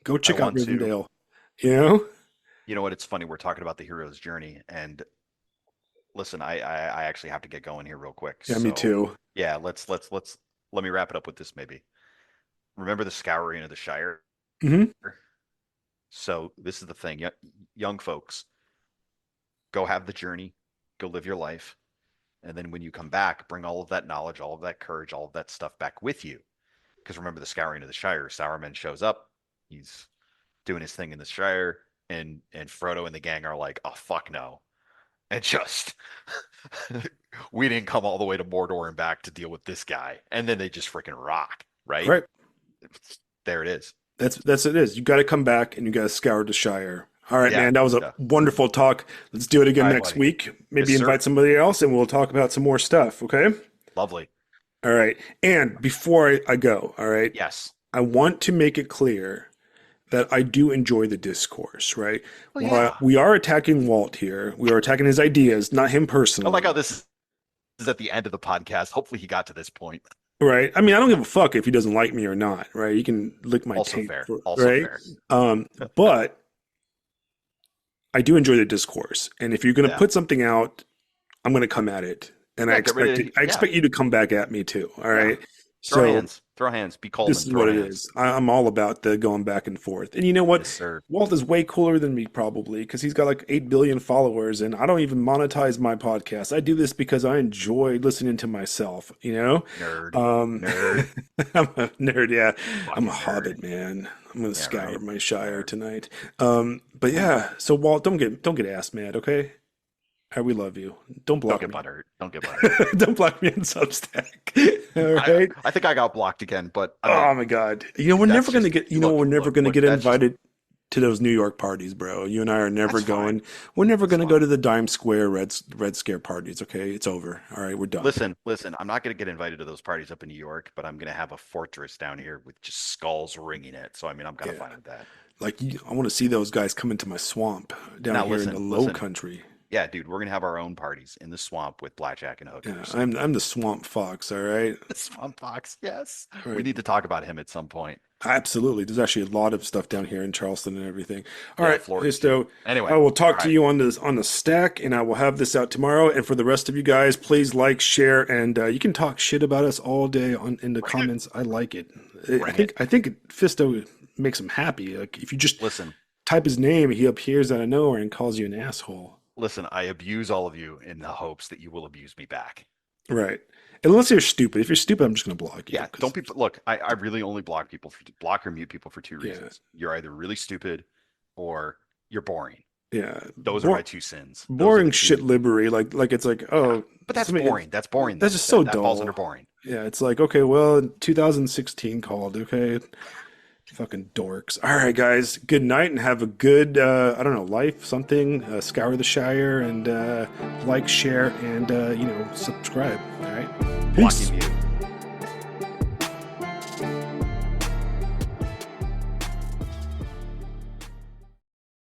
I check out want to. Rivendell, you know. You know what? It's funny. We're talking about the hero's journey. And listen, I actually have to get going here real quick. Yeah, me So too. yeah, let me wrap it up with this maybe. Remember the scouring of the Shire? Hmm. So this is the thing. Young folks, go have the journey, go live your life. And then when you come back, bring all of that knowledge, all of that courage, all of that stuff back with you. Because remember the scouring of the Shire, Sauron shows up, he's doing his thing in the Shire, and Frodo and the gang are like, oh fuck no. And just we didn't come all the way to Mordor and back to deal with this guy. And then they just freaking rock, right? Right. There it is. That's it is. You got to come back and you got to scour the Shire. All right, Yeah. man. That was a Yeah. wonderful talk. Let's do it All again right, next buddy. week. Yes, Maybe sir. invite somebody else and we'll talk about some more stuff. Okay. Lovely. All right. And before I go, all right, Yes. I want to make it clear that I do enjoy the discourse, right? Oh While yeah. we are attacking Walt here, we are attacking his ideas, not him I like how personally, this is at the end of the podcast. Hopefully he got to this point. right? I mean, I don't give a fuck if he doesn't like me or not, right? You can lick my Also taint, fair. Also right? fair. But I do enjoy the discourse, and if you're going to Yeah. put something out, I'm going to come at it, and Yeah, get rid of I yeah. expect you to come back at me too. All Yeah. right. Throw So hands. Throw hands. Be this Coleman. is Throw what it hands. is. I'm all about the going back and forth. And you know what? Yes, sir. Walt is way cooler than me probably because he's got like 8 billion followers and I don't even monetize my podcast. I do this because I enjoy listening to myself, you know? Nerd. Um, Nerd. I'm a nerd, yeah. I'm a Fucking nerd. hobbit, man. I'm gonna Yeah, scour right. my Shire Nerd. tonight. But yeah, so Walt, don't get ass mad, okay? We love you. Don't Don't block get me. butthurt. Don't get butthurt. Don't block me on Substack. All I right. I think I got blocked again, but I mean Oh my God. You know, we're never that's gonna just get, you know, look, we're never look, gonna look, get that's just invited to those New York parties, bro. You and I are never that's fine. going. We're never That's gonna go fine. to the Dime Square Red Scare parties, okay? It's over. All right, we're done. Listen, I'm not going to get invited to those parties up in New York, but I'm going to have a fortress down here with just skulls ringing it. So I mean, I'm kind of Yeah. fine with that. Like I want to see those guys come into my swamp down Now here in the low listen. country. Yeah, dude, we're going to have our own parties in the swamp with blackjack and Yeah, hookers. I'm the swamp fox, all right? The swamp fox, yes. All We right. need to talk about him at some point. Absolutely. There's actually a lot of stuff down here in Charleston and everything. All Yeah, right, Florida too. Histo, Anyway, I will all talk to right. you on the stack, and I will have this out tomorrow. And for the rest of you guys, please like, share, and you can talk shit about us all day on in the Bring it. comments. I like it. Bring it. I think Fisto makes him happy. Like if you just Listen, type his name, he appears out of nowhere and calls you an asshole. Listen, I abuse all of you in the hopes that you will abuse me back. Right. Unless you're stupid. If you're stupid, I'm just going to block you. Yeah, don't be. Look, I really only block or mute people for two reasons. Yeah. You're either really stupid or you're boring. Yeah. Those are my two sins. Boring shit libbery. Like it's like, oh. Yeah, but that's boring. That's boring. That's just so dull. That falls under boring. Yeah, it's like, okay, well, 2016 called, okay. Fucking dorks. All right, guys. Good night and have a good, I don't know, life, something. Scour the Shire and like, share, and, subscribe. All right. Peace. Blocking you.